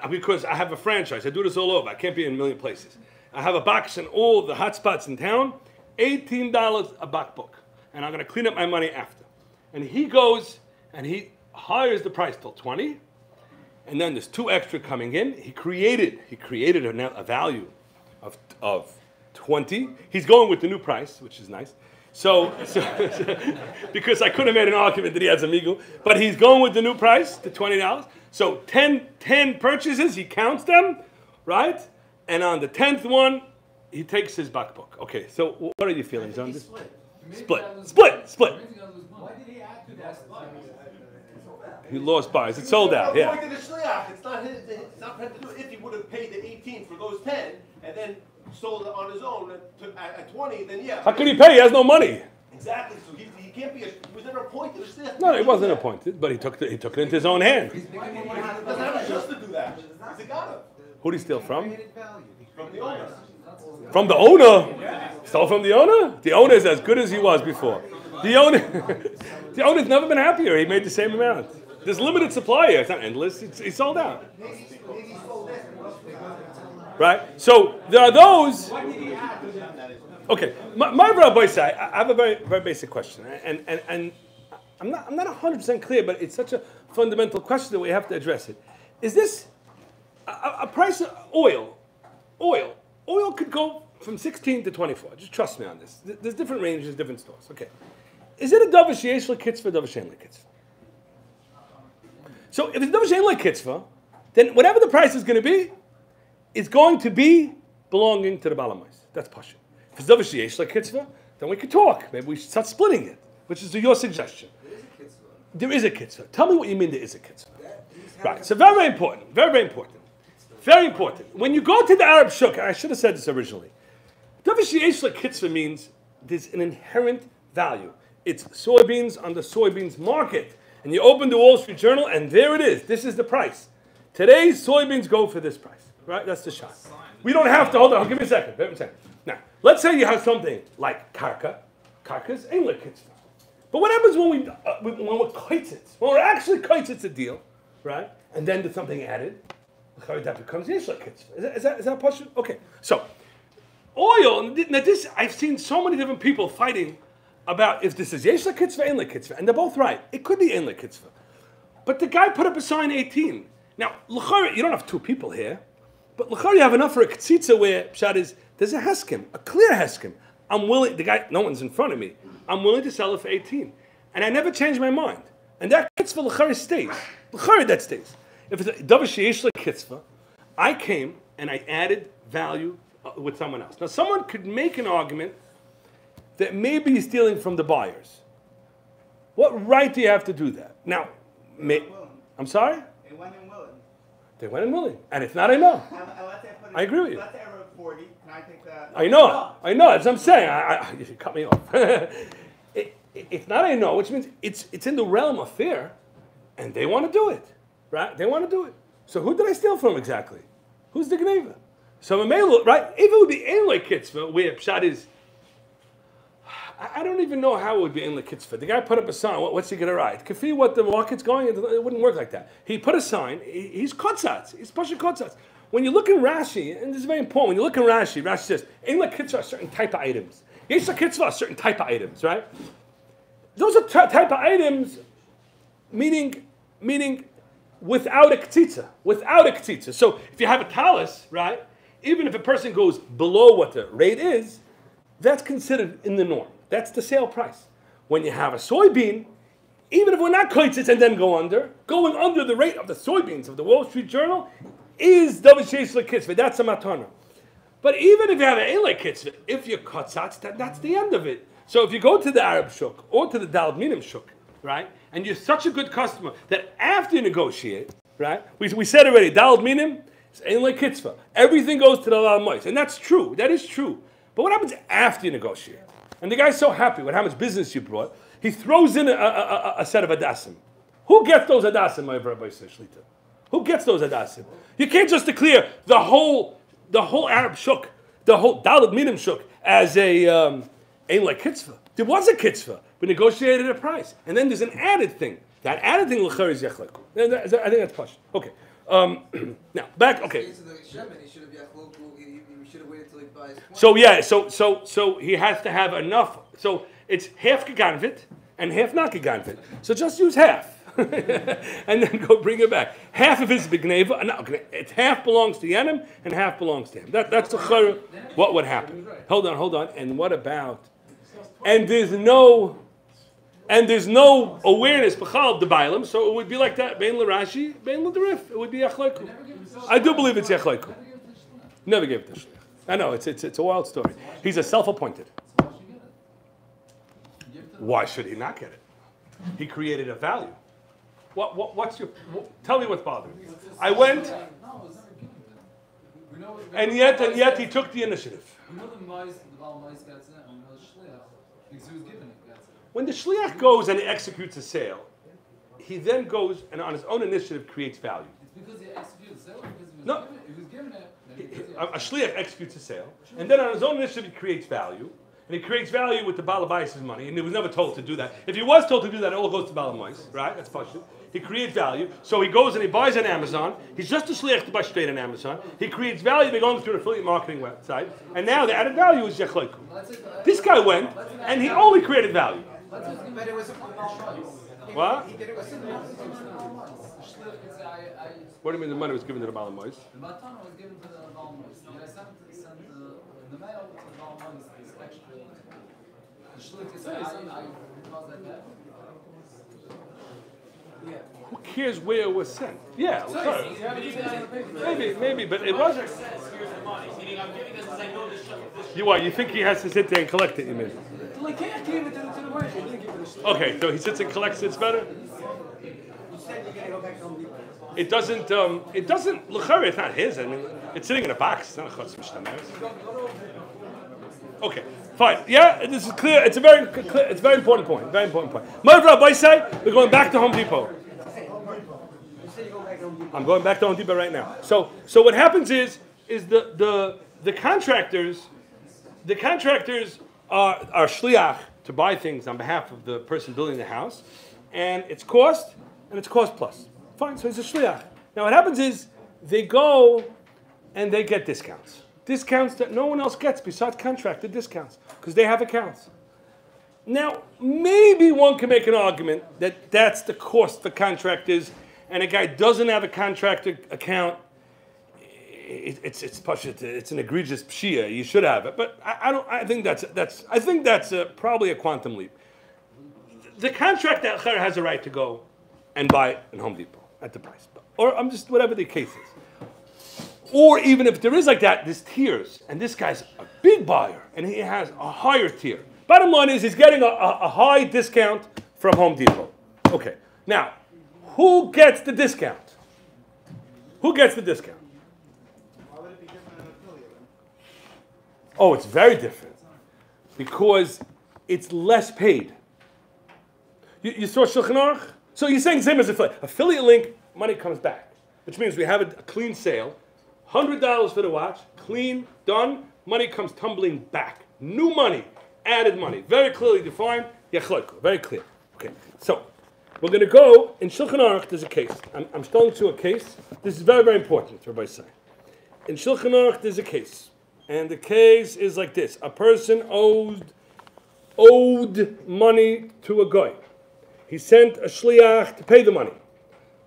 Because I have a franchise. I do this all over. I can't be in a million places. I have a box in all the hot spots in town, $18 a bakbuk. And I'm going to clean up my money after. And he goes and he hires the price till 20, and then there's 2 extra coming in. He created a value of 20. He's going with the new price, which is nice. So because I could have made an argument that he has a migu, but he's going with the new price, the $20. So 10 purchases, he counts them, right? And on the 10th one, he takes his bakbuk. Okay, so what are your feelings on this? Split. Why did he add to that? He lost buyers. It sold out. Yeah. According to the shliach, it's not for him to do. If he would have paid the 18 for those 10 and then sold it on his own at 20, then yeah. How can he pay? He has no money. Exactly. So he can't be. He was never appointed a shliach. No, he wasn't appointed, but he took it into his own hand. He doesn't have a just to do that. He's a gana. Who did he steal from? From the owner. From the owner? Stole from the owner? The owner is as good as he was before. The owner's never been happier. He made the same amount. There's limited supply here. It's not endless. It's sold out. Right? So there are those. Okay, my Rabbi say, I have a very, very basic question, and I'm not 100% clear, but it's such a fundamental question that we have to address it. Is this a price of oil? Oil could go from 16 to 24. Just trust me on this. There's different ranges, different stores. Okay. Is it a davar sheyesh l'kitzvah, davar she'en l'kitzvah? So if it's davar she'en l'kitzvah, then whatever the price is going to be, it's going to be belonging to the balamais. That's pashut. If it's davar sheyesh l'kitzvah, then we could talk. Maybe we should start splitting it, which is your suggestion. There is a kitzvah. Tell me what you mean there is a kitzvah. Right, so very, very important. Very, very important. Very important. When you go to the Arab Shuk, I should have said this originally, Davish Yesh Kitzvah means there's an inherent value. It's soybeans on the soybeans market. And you open the Wall Street Journal, and there it is. This is the price. Today's soybeans go for this price. Right? That's the shot. We don't have to, hold on, give me a second. Wait a second. Now, let's say you have something like karka. Karka's ain't like kitzvah. But what happens when we're kaitzitz? When we're actually kaitzitz a deal, right? And then there's something added. That becomes yeshla kitzvah. Is that possible? Okay. So, oil. Now this, I've seen so many different people fighting about if this is yeshla kitzvah, ain't like kitzvah, and they're both right. It could be ain't like kitzvah, but the guy put up a sign 18. Now, l'chari, you don't have two people here, but l'chari you have enough for a kitzitza where pshat is there's a heskim, a clear heskim. I'm willing. The guy, no one's in front of me. I'm willing to sell it for 18, and I never change my mind. And that kitzvah l'chari stays. L'chari that stays. If it's a davar sheyesh kitzvah, I came and I added value with someone else. Now, someone could make an argument that maybe he's stealing from the buyers. What right do you have to do that? Now, I'm sorry? They went in willing. They went in willing. And if not, I know. I agree with you. Let's say I wrote 40. Can I take that? I know. That's what I'm saying. You cut me off. If not, I know, which means it's in the realm of fair, and they want to do it. Right? They want to do it. So who did I steal from exactly? Who's the Gneva? So right? If it would be Ein like Kitzvah, where Pshat is, I don't even know how it would be Ein like Kitzvah. The guy put up a sign. What's he going to write? Kafi, what the market's going? It wouldn't work like that. He put a sign. He's kotzatz. He's pushing kotzatz. When you look in Rashi, and this is very important, when you look in Rashi, Rashi says, Ein like Kitzvah are certain type of items. Yesh like Kitzvah are certain type of items, right? Those are type of items, meaning without a ktitza. So if you have a talus, right, even if a person goes below what the rate is, that's considered in the norm. That's the sale price. When you have a soybean, even if we're not kaitzitz and then going under the rate of the soybeans of the Wall Street Journal is davar sheyesh kitzvah. That's a matana. But even if you have an elek kitzvah, if you're katzatz, that's the end of it. So if you go to the Arab shuk or to the Daled Minim shuk, right, and you're such a good customer that after you negotiate, right, we said already, Daled Minim, it's ain't like kitzvah. Everything goes to the Lal Mois. And that's true. That is true. But what happens after you negotiate? And the guy's so happy with how much business you brought, he throws in a set of adasim. Who gets those adasim, my Rabbi Yosef Shlita? Who gets those adasim? You can't just declare the whole Arab shuk, the whole Daled Minim shuk as a ain't like kitzvah. There was a kitzvah. We negotiated a price. And then there's an added thing. That added thing, l'char is yechlek. I think that's posh. Okay. Now, back, okay. So, yeah, so he has to have enough. So, it's half geganvit and half not geganvit. So, just use half. And then go bring it back. Half of it is begneva. No, it's half belongs to Yenim and half belongs to him. That's the chayr. What would happen? Hold on. And what about? And there's no awareness b'chal the bailam, so it would be like that. Bein l'Rashi, bein l'Derif. It would be yachleiku. I do believe it's yachleiku. Never gave it to shliach. I know it's a wild story. He's a self-appointed. Why should he not get it? He created a value. What's your? Tell me what's bothering you. I went, and yet he took the initiative. When the shliach goes and he executes a sale, he then goes and on his own initiative creates value. It's because he executed the sale. No, he was given it. A shliach executes a sale, and then on his own initiative he creates value, and he creates value with the Baal Habayis' money, and he was never told to do that. If he was told to do that, it all goes to Baal Habayis, right? That's pashut. He creates value, so he goes and he buys on Amazon. He's just a shliach to buy straight on Amazon. He creates value by going through an affiliate marketing website, and now the added value is yechleiku. This guy went, and he only created value. But it was a choice. What? He did it with What do you mean the money was given to the Baal Habayis? The matana was given to the Baal Habayis. I sent the mail to the Baal Habayis. This extra. The shliach is I caused that back. Yeah. Who cares where it was sent? Yeah, maybe, but it wasn't. You think he has to sit there and collect it? You mean? Well, he can't give it to the merchant. Okay, so he sits and collects it. It's better. It doesn't. L'chara, it's not his. I mean, it's sitting in a box. It's not a chutz mishtameres. Okay, fine. Yeah, this is clear. It's a very clear. It's a very important point. Very important point. Ma'avra Baisai, we're going back to Home Depot. I'm going back to Home Depot right now. So what happens is the contractors are shliach to buy things on behalf of the person building the house, and it's cost plus. Fine, so it's a shliach. Now what happens is they go and they get discounts that no one else gets besides contracted discounts because they have accounts. Now maybe one can make an argument that that's the cost for contractors, and a guy doesn't have a contractor account. It's an egregious pshia. You should have it, but I think that's probably a quantum leap. The contractor has a right to go and buy in Home Depot at the price, or I'm just whatever the case is. Or even if there is like that, there's tiers, and this guy's a big buyer, and he has a higher tier. Bottom line is he's getting a high discount from Home Depot. Okay, now who gets the discount? Who gets the discount? Why would it be different than an affiliate? Oh, it's very different because it's less paid. You saw Shulchan Aruch? So you're saying the same as affiliate. Affiliate link, money comes back, which means we have a clean sale, $100 for the watch, clean, done, money comes tumbling back. New money, added money, very clearly defined, very clear. Okay, so we're going to go, in Shulchan Aruch there's a case. I'm starting to a case. This is very, very important, everybody say. In Shulchan Aruch there's a case. And the case is like this. A person owed money to a guy. He sent a shliach to pay the money.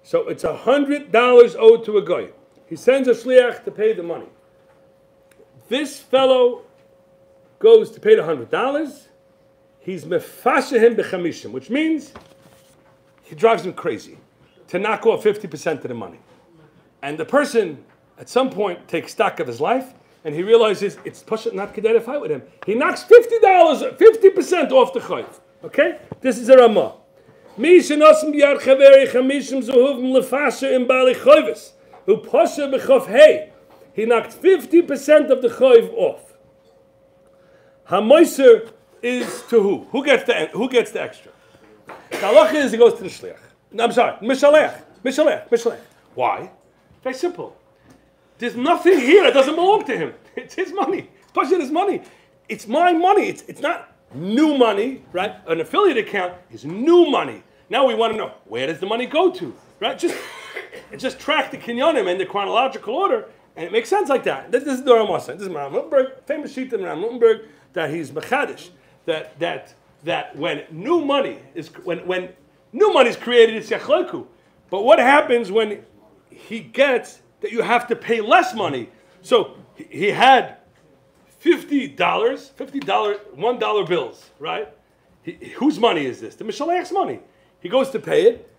So it's $100 owed to a guy. He sends a shliach to pay the money. This fellow goes to pay the $100. He's mefashe him b'chamishim, which means he drives him crazy to knock off 50% of the money. And the person at some point takes stock of his life and he realizes it's Pashat not kedai to fight with him. He knocks $50% off the chayv. Okay? This is a Ramah. Mi shenosem biyad chaveri chamishim zuhuvim lefashe im bali chayvis. Who pasha b'chof hey. He knocked 50% of the chayv off. Hamoiser is to who? Who gets the extra? The halacha is he goes to the shliach. I'm sorry, mishalech. Why? Very simple. There's nothing here that doesn't belong to him. It's his money. It's his money. It's my money. It's not new money, right? An affiliate account is new money. Now we want to know, where does the money go to, right? Just track the kinyonim in the chronological order, and it makes sense like that. This is the Ramah. This is Ram Luttenberg, famous sheet in Ram Luttenberg, that he's mechadish, that when new money is created, it's yachloku. But what happens when he gets that you have to pay less money? So he had $50, $1 bills, right? Whose money is this? The Mishalech's money. He goes to pay it,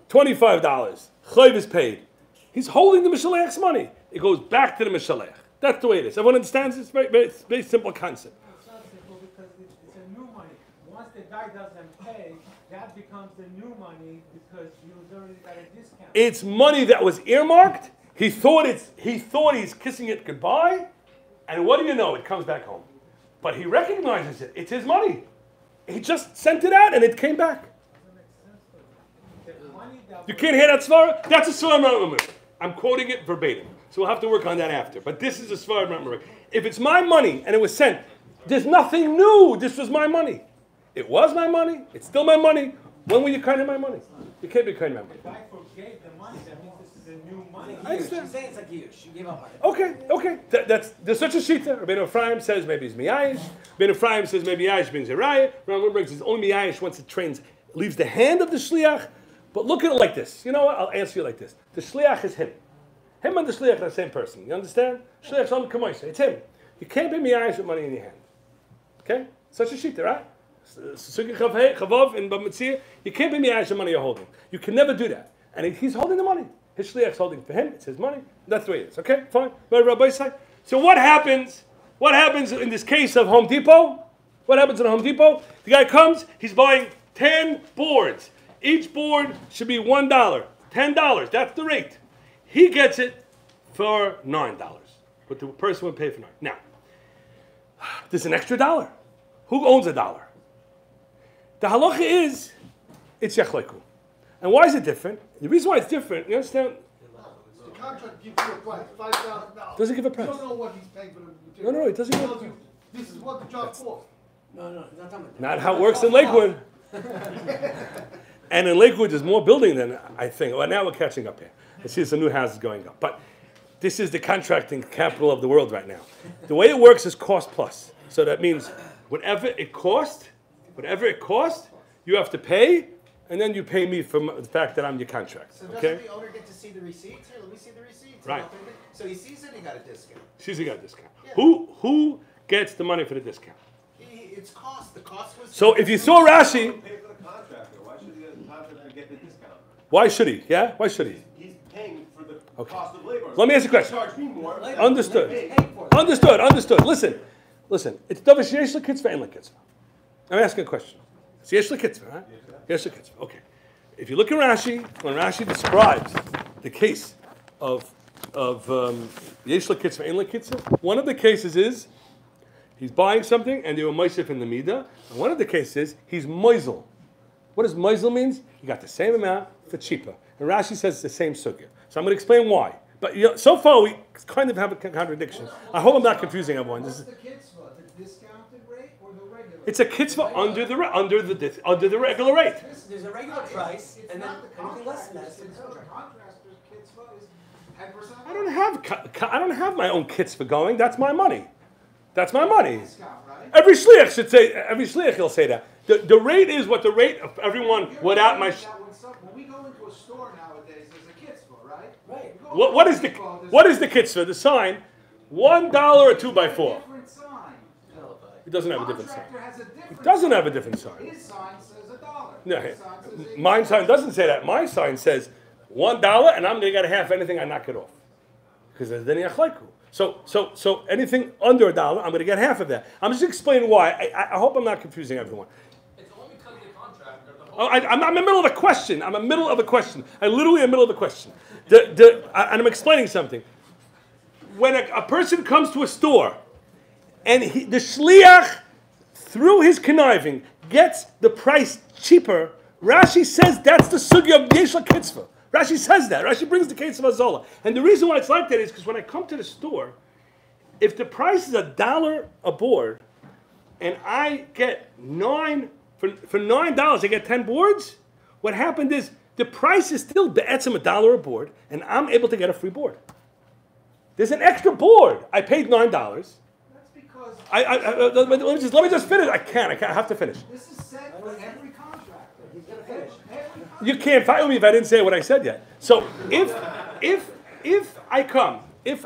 $25. Chayv is paid. He's holding the Mishalech's money. It goes back to the Mishalech. That's the way it is. Everyone understands this? It's very simple concept. It's not simple because it's a new money. Once the guy doesn't pay, that becomes the new money because he was already got a discount. It's money that was earmarked. He thought he's kissing it goodbye, and what do you know? It comes back home. But he recognizes it. It's his money. He just sent it out and it came back. You can't hear that svara? That's a svara. I'm quoting it verbatim. So we'll have to work on that after. But this is a svara. If it's my money and it was sent, there's nothing new. This was my money. It was my money. It's still my money. When will you kind of my money? You can't be kind of my money. If I forgave the money, that means this is a new money. I understand. She's saying it's like Yush. You gave up on it. Okay. There's such a shita. Rabbeinu Ephraim says maybe it's miyayish. Rabbeinu Ephraim says maybe miyayish means a raya. Rabbeinu Ephraim says only miyayish once it leaves the hand of the shliach. But look at it like this. You know what? I'll answer you like this. The shliach is him. Him and the shliach are the same person. You understand? Shliach's on kamoisa. It's him. You can't be miyayish with money in your hand. Okay? Such a shita, right? Sugi chavav in Bamitzir. You can't be miyayish with money you're holding. You can never do that. And he's holding the money. His shliach's holding for him. It's his money. That's the way it is. Okay? Fine. Rabbi Yosef. So what happens? What happens in this case of Home Depot? What happens in Home Depot? The guy comes. He's buying 10 boards. Each board should be $1. $10. That's the rate. He gets it for $9. But the person would pay for $9. Now, there's an extra $1. Who owns $1? The halacha is, it's yachleku. And why is it different? The reason why it's different, you understand? The contract gives you a price, $5,000. Doesn't give a price. You don't know what he's paying for the material. No, it doesn't give a Tells price. you, this is what the job costs. Not how it works in Lakewood. And in Lakewood, there's more building than I think. Well, now we're catching up here. I see some new houses going up. But this is the contracting capital of the world right now. The way it works is cost plus. So that means whatever it costs, you have to pay, and then you pay me for the fact that I'm your contract. So Okay? doesn't the owner get to see the receipts? Here, let me see the receipts. Right. So he sees it, he got a discount. She's got a discount. Yeah. Who gets the money for the discount? It's cost. The cost was. So if you saw Rashi, Pay for the contractor. Why should the contractor get the discount? why should he? Yeah? Why should he? He's paying for the Okay. cost of labor. Let me ask you a question. Charge me more. Understood. Understood. Listen. It's davar sheyesh l'kitzvah and l'kitzvah. I'm asking a question. It's yesh l'kitzvah, right? Yesh l'kitzvah. Okay. If you look at Rashi, when Rashi describes the case of yesh l'kitzvah and l'kitzvah, one of the cases is he's buying something and they were moisef in the midah, and one of the cases is he's moisel. What does moisel means? You got the same amount for cheaper. And Rashi says it's the same sugya. So I'm going to explain why. But so far we kind of have a contradiction. I hope I'm not confusing everyone. What's the kitzvah? The discounted rate or the regular? It's a kitzvah under the regular rate. There's a regular price, It's and then not the anything less than that is contractor's the kitzvah. contract. Contractor's kitzvah is 10%. I don't have my own kitzvah going. That's my money. That's my money. Discount, right? Every shliach will say that. The rate is what the rate of everyone without my. When we go into a store nowadays, there's a kitzvah, right? Right. We go What to is the Depot, there's what is the kitzvah? The sign, $1 or 2x4. different sign. It doesn't have a different sign. Contractor has a different It doesn't sign. have a different sign. His sign says $1. No, His sign says my sign doesn't say that. My sign says $1, and I'm going to get half anything I knock it off, because then yachleiku. So anything under $1, I'm going to get half of that. I'm just explaining why. I hope I'm not confusing everyone. It's only because the contractor. I'm in the middle of a question. I'm in the middle of a question. I literally in the middle of a question. And I'm explaining something. When a person comes to a store, and the shliach, through his conniving, gets the price cheaper, Rashi says that's the sugya of yesh l'kitzvah. Rashi says that. Rashi brings the case of Azola. And the reason why it's like that is because when I come to the store, if the price is $1 a board, and I get for $9, I get 10 boards, what happened is the price is still be'etzim $1 a board, and I'm able to get a free board. There's an extra board. I paid $9. That's because Let me just finish. I have to finish. this is set for every contractor. He's going to finish. You can't fight with me if I didn't say what I said yet. So if I come, it's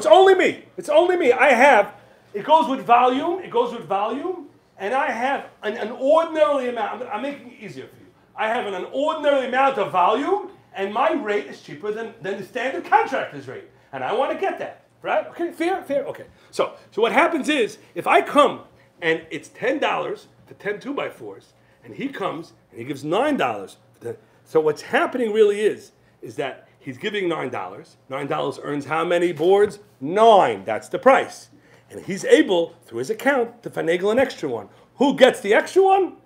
only me. It's only me. It goes with volume, and I have an ordinary amount. I'm making it easier for you. I have an ordinary amount of volume, and my rate is cheaper than the standard contractor's rate. And I want to get that, right? Okay, fair? Okay. So what happens is, if I come, and it's $10 for 10 2x4s, and he comes, and he gives $9, so what's happening really is that he's giving $9. $9 earns how many boards? 9. That's the price. And he's able, through his account, to finagle an extra one. Who gets the extra one?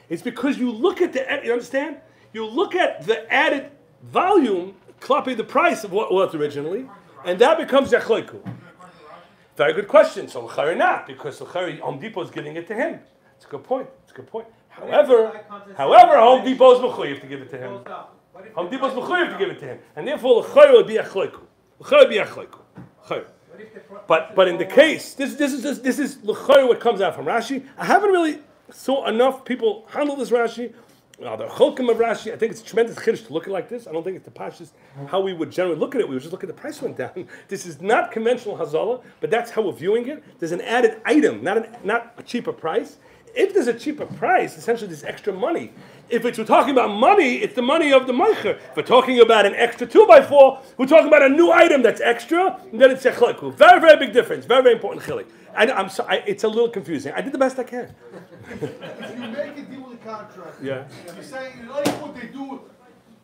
It's because you look at you understand? You look at the added volume, copy the price of what was originally, and that becomes yachleiku. Very good question. So l'chari not, because l'chari Home Depot is giving it to him. It's a good point. However, Home Depot is mechuyev to give it to him. Home Depot is mechuyev to give it to him, and therefore l'chari would be yachleiku. But in the case, this is l'chari what comes out from Rashi. I haven't really saw enough people handle this Rashi. The cholkim of Rashi, I think it's a tremendous chiddush to look at it like this. I don't think it's the pashas how we would generally look at it. We would just look at the price went down. This is not conventional hazala, but that's how we're viewing it. There's an added item, not a cheaper price. If there's a cheaper price, essentially there's extra money. If we're talking about money, it's the money of the meicher. If we're talking about an extra 2x4, we're talking about a new item that's extra, and then it's yachleiku. Very, very big difference. Very, very important chilik. I'm sorry, it's a little confusing. I did the best I can. If you make a deal with the contractor, Yeah. you say you like what they do,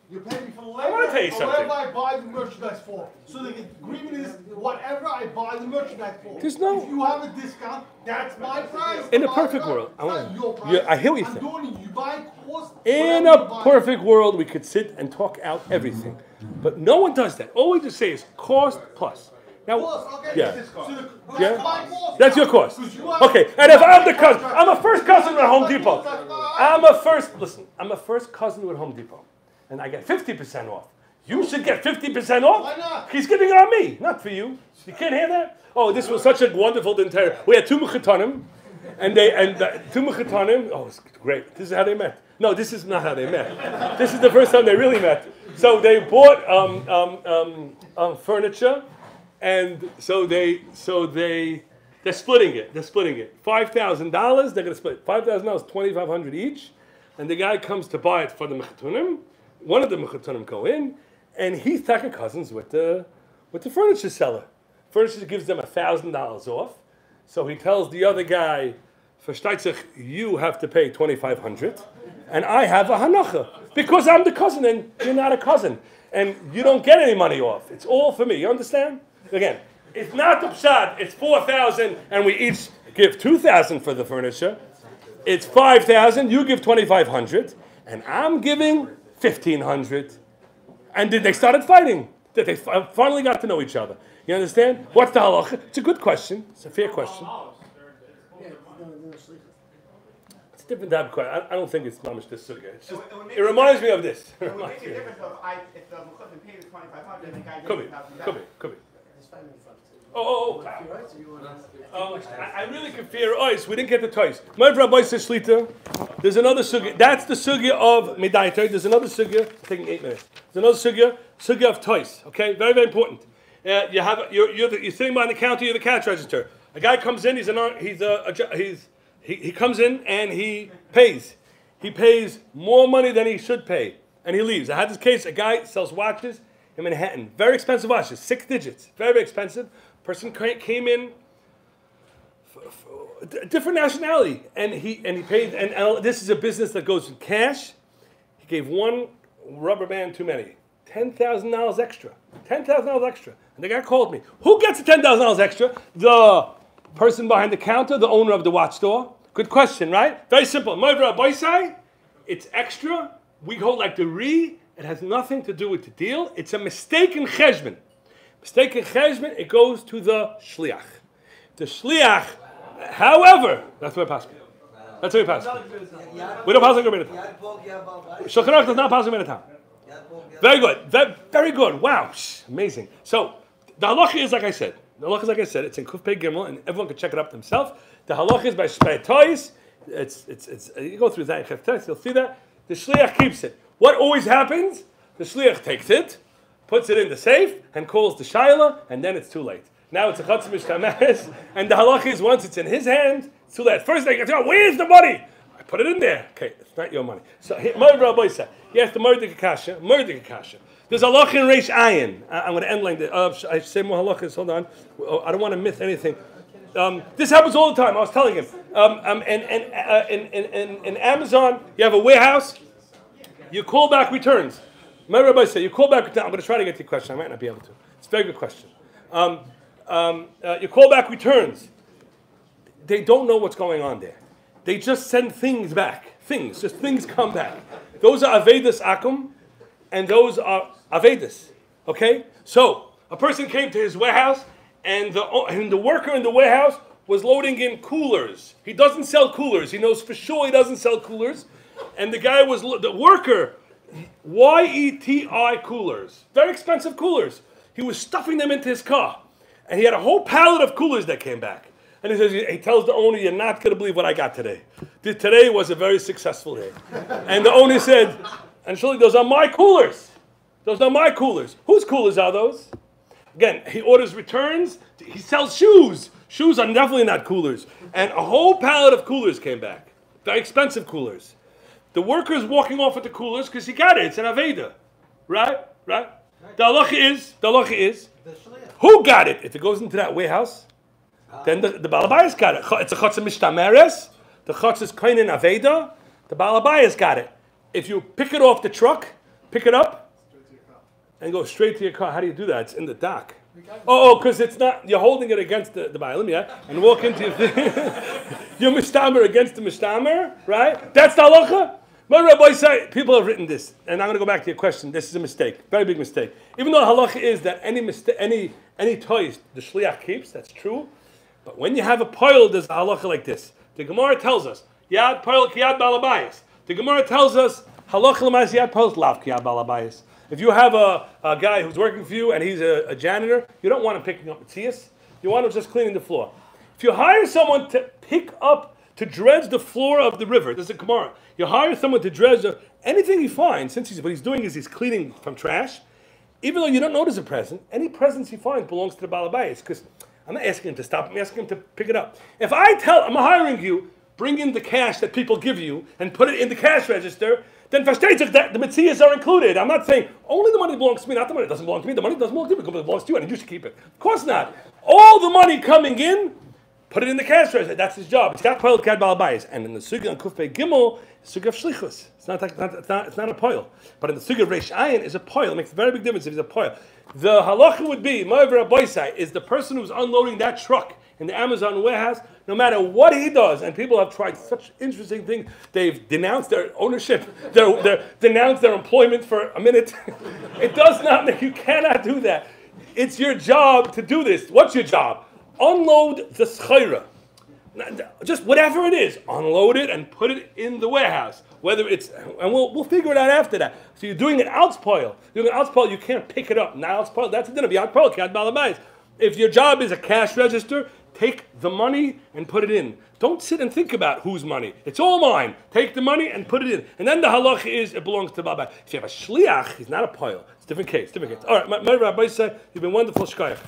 You pay me for the I labor, wanna tell you or something. whatever I buy the merchandise for. So the agreement is whatever I buy the merchandise for. There's no- If you have a discount, that's my price. In a My perfect price. world, It's not your price. yeah, I hear what you're I'm saying. doing it. You buy cost. In whatever a you buy. perfect world, we could sit and talk out everything. But no one does that. All we just say is cost plus. Now, Cost, okay. yeah. So that's Yeah? my cost. That's your cost. 'Cause you have- Okay, and if I'm the cousin, I'm a first cousin at Home Depot. I'm a first cousin with Home Depot. And I get 50% off. You should get 50% off. Why not? He's giving it on me, not for you. You can't hear that? Oh, this was such a wonderful entire. We had two mechatanim, and two mechatanim. Oh, it's great. This is how they met. No, this is not how they met. This is the first time they really met. So they bought furniture, and they're splitting it. They're splitting it. $5,000. They're going to split $5,000, $2,500 each, and the guy comes to buy it for the mechatanim. One of the mechatanim go in, and he's taking cousins with the furniture seller. Furniture gives them $1,000 off, so he tells the other guy, "For Steitzach, you have to pay $2,500, and I have a hanacha because I'm the cousin, and you're not a cousin, and you don't get any money off. It's all for me. You understand? Again, it's not the pshat. It's 4,000, and we each give 2,000 for the furniture. It's 5,000. You give 2,500, and I'm giving 1,500." And then they started fighting. They finally got to know each other. You understand? What's the halacha? It's a good question. It's a fair question. It's a different type of question. I don't think it's mamish this sugya. It's just, it reminds me of this. It would make a difference if the Mukhadim paid the 2,500 and the guy Could gave be. $1,000. Could be. I really can fear ice. We didn't get the toys. My Rabbi says Shlita. There's another sugya. That's the sugya of Midaita. There's another sugya. It's taking 8 minutes. There's another sugya of toys. Okay, very, very important. You're sitting behind the counter. You're the cash register. A guy comes in. He comes in and he pays. He pays more money than he should pay, and he leaves. I had this case. A guy sells watches in Manhattan. Very expensive watches, 6 digits. Very, very expensive. Person came in, different nationality, and he paid. And this is a business that goes in cash. He gave one rubber band too many, $10,000 extra, $10,000 extra. And the guy called me. Who gets the $10,000 extra? The person behind the counter, the owner of the watch store. Good question, right? Very simple. It's extra. We hold like the re. It has nothing to do with the deal. It's a mistake in cheshbon. Mistake in cheshbon, it goes to the shliach. The shliach, however, that's what I pass. That's what we pass. We don't pass on Gabinat. Shulchan Aruch does not pass on Gabinat. Very good. Very good. Wow. Amazing. So, the halacha is like I said. It's in Kuf Pei Gimel, and everyone can check it up themselves. The halacha is by toys. It's you go through that in Chef you'll see that. The shliach keeps it. What always happens? The shliach takes it, puts it in the safe, and calls the shayla, and then it's too late. Now it's a chatzim mishtameres, and the halacha is once it's in his hand, it's too late. First they go, where's the money? I put it in there. Okay, it's not your money. So, Rabbi said, yes, the murdik kasha. There's a halacha in Reish Ayin. I'm going to end like this. I say more halachas. Hold on. I don't want to miss anything. This happens all the time. I was telling him. In Amazon, you have a warehouse. You call back returns. My rabbi said, you call back returns. I'm going to try to get to your question. I might not be able to. It's a very good question. You call back returns. They don't know what's going on there. They just send things back. Things come back. Those are Avedas Akum, and those are Avedas. Okay? So, a person came to his warehouse, and the worker in the warehouse was loading in coolers. He doesn't sell coolers. He knows for sure he doesn't sell coolers. And the guy was, the worker, YETI coolers, very expensive coolers. He was stuffing them into his car. And he had a whole pallet of coolers that came back. And he tells the owner, you're not going to believe what I got today. Today was a very successful day. And the owner said, and surely those are my coolers. Those are my coolers. Whose coolers are those? Again, he orders returns. He sells shoes. Shoes are definitely not coolers. And a whole pallet of coolers came back. Very expensive coolers. The worker's walking off with the coolers because he got it. It's an Aveda. Right? The halacha is, who got it? If it goes into that warehouse, then the Balabayas got it. It's a Chotz Mishtameres. The Chotz is Kainin Aveda. The Balabayas got it. If you pick it off the truck, pick it up, and go straight to your car. How do you do that? It's in the dock. Oh, because it's not, you're holding it against the ba'ilim, yeah? And walk into your thing. You're mishtamer against the mishtamer, right? That's the halacha. My rabbi say, people have written this, and I'm going to go back to your question. This is a mistake, very big mistake. Even though halacha is that any toys the shliach keeps, that's true. But when you have a poil, there's a halacha like this. The Gemara tells us, yad poil kiyad balabayis. The Gemara tells us, halacha l'mayis yad poil lav kiyad balabayis. If you have a guy who's working for you and he's a janitor, you don't want him picking up matzias. You want him just cleaning the floor. If you hire someone to to dredge the floor of the river, there's a Gemara. You hire someone to dredge anything he finds, what he's doing is he's cleaning from trash. Even though you don't notice a present, any presents he finds belongs to the balabayis. Because I'm not asking him to stop, I'm asking him to pick it up. If I'm hiring you, bring in the cash that people give you and put it in the cash register, then versteht sich that the metzias are included. I'm not saying only the money belongs to me, not the money doesn't belong to me. The money doesn't belong to you, it belongs to you, and you should keep it. Of course not. All the money coming in, put it in the cash register. That's his job. It's got poil kad balabayis. And in the suga on kufay gimel, suga of shlichus. It's not a poil. But in the suga of reish ayin is a poil. It makes a very big difference if it's a poil. The halacha would be, Ma'aver Aboisai, is the person who's unloading that truck in the Amazon warehouse, no matter what he does, and people have tried such interesting things, they've denounced their ownership, they're denounced their employment for a minute. It does not make, you cannot do that. It's your job to do this. What's your job? Unload the schayra. Just whatever it is, unload it and put it in the warehouse. Whether it's, and we'll figure it out after that. So you're doing an ounce poil. You're doing an ounce poil, you can't pick it up. Now ounce poil, that's going to be ounce poil, can't balabayis. If your job is a cash register, take the money and put it in. Don't sit and think about whose money. It's all mine. Take the money and put it in. And then the halacha is it belongs to Baba. If you have a shliach, he's not a poil. It's a different case. All right, my rabbi said, you've been wonderful, shkayach.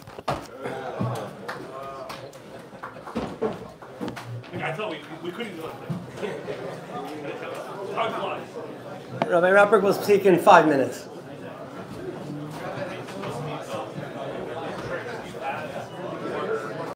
I thought we couldn't do it. Rabbi Rappert will speak in 5 minutes.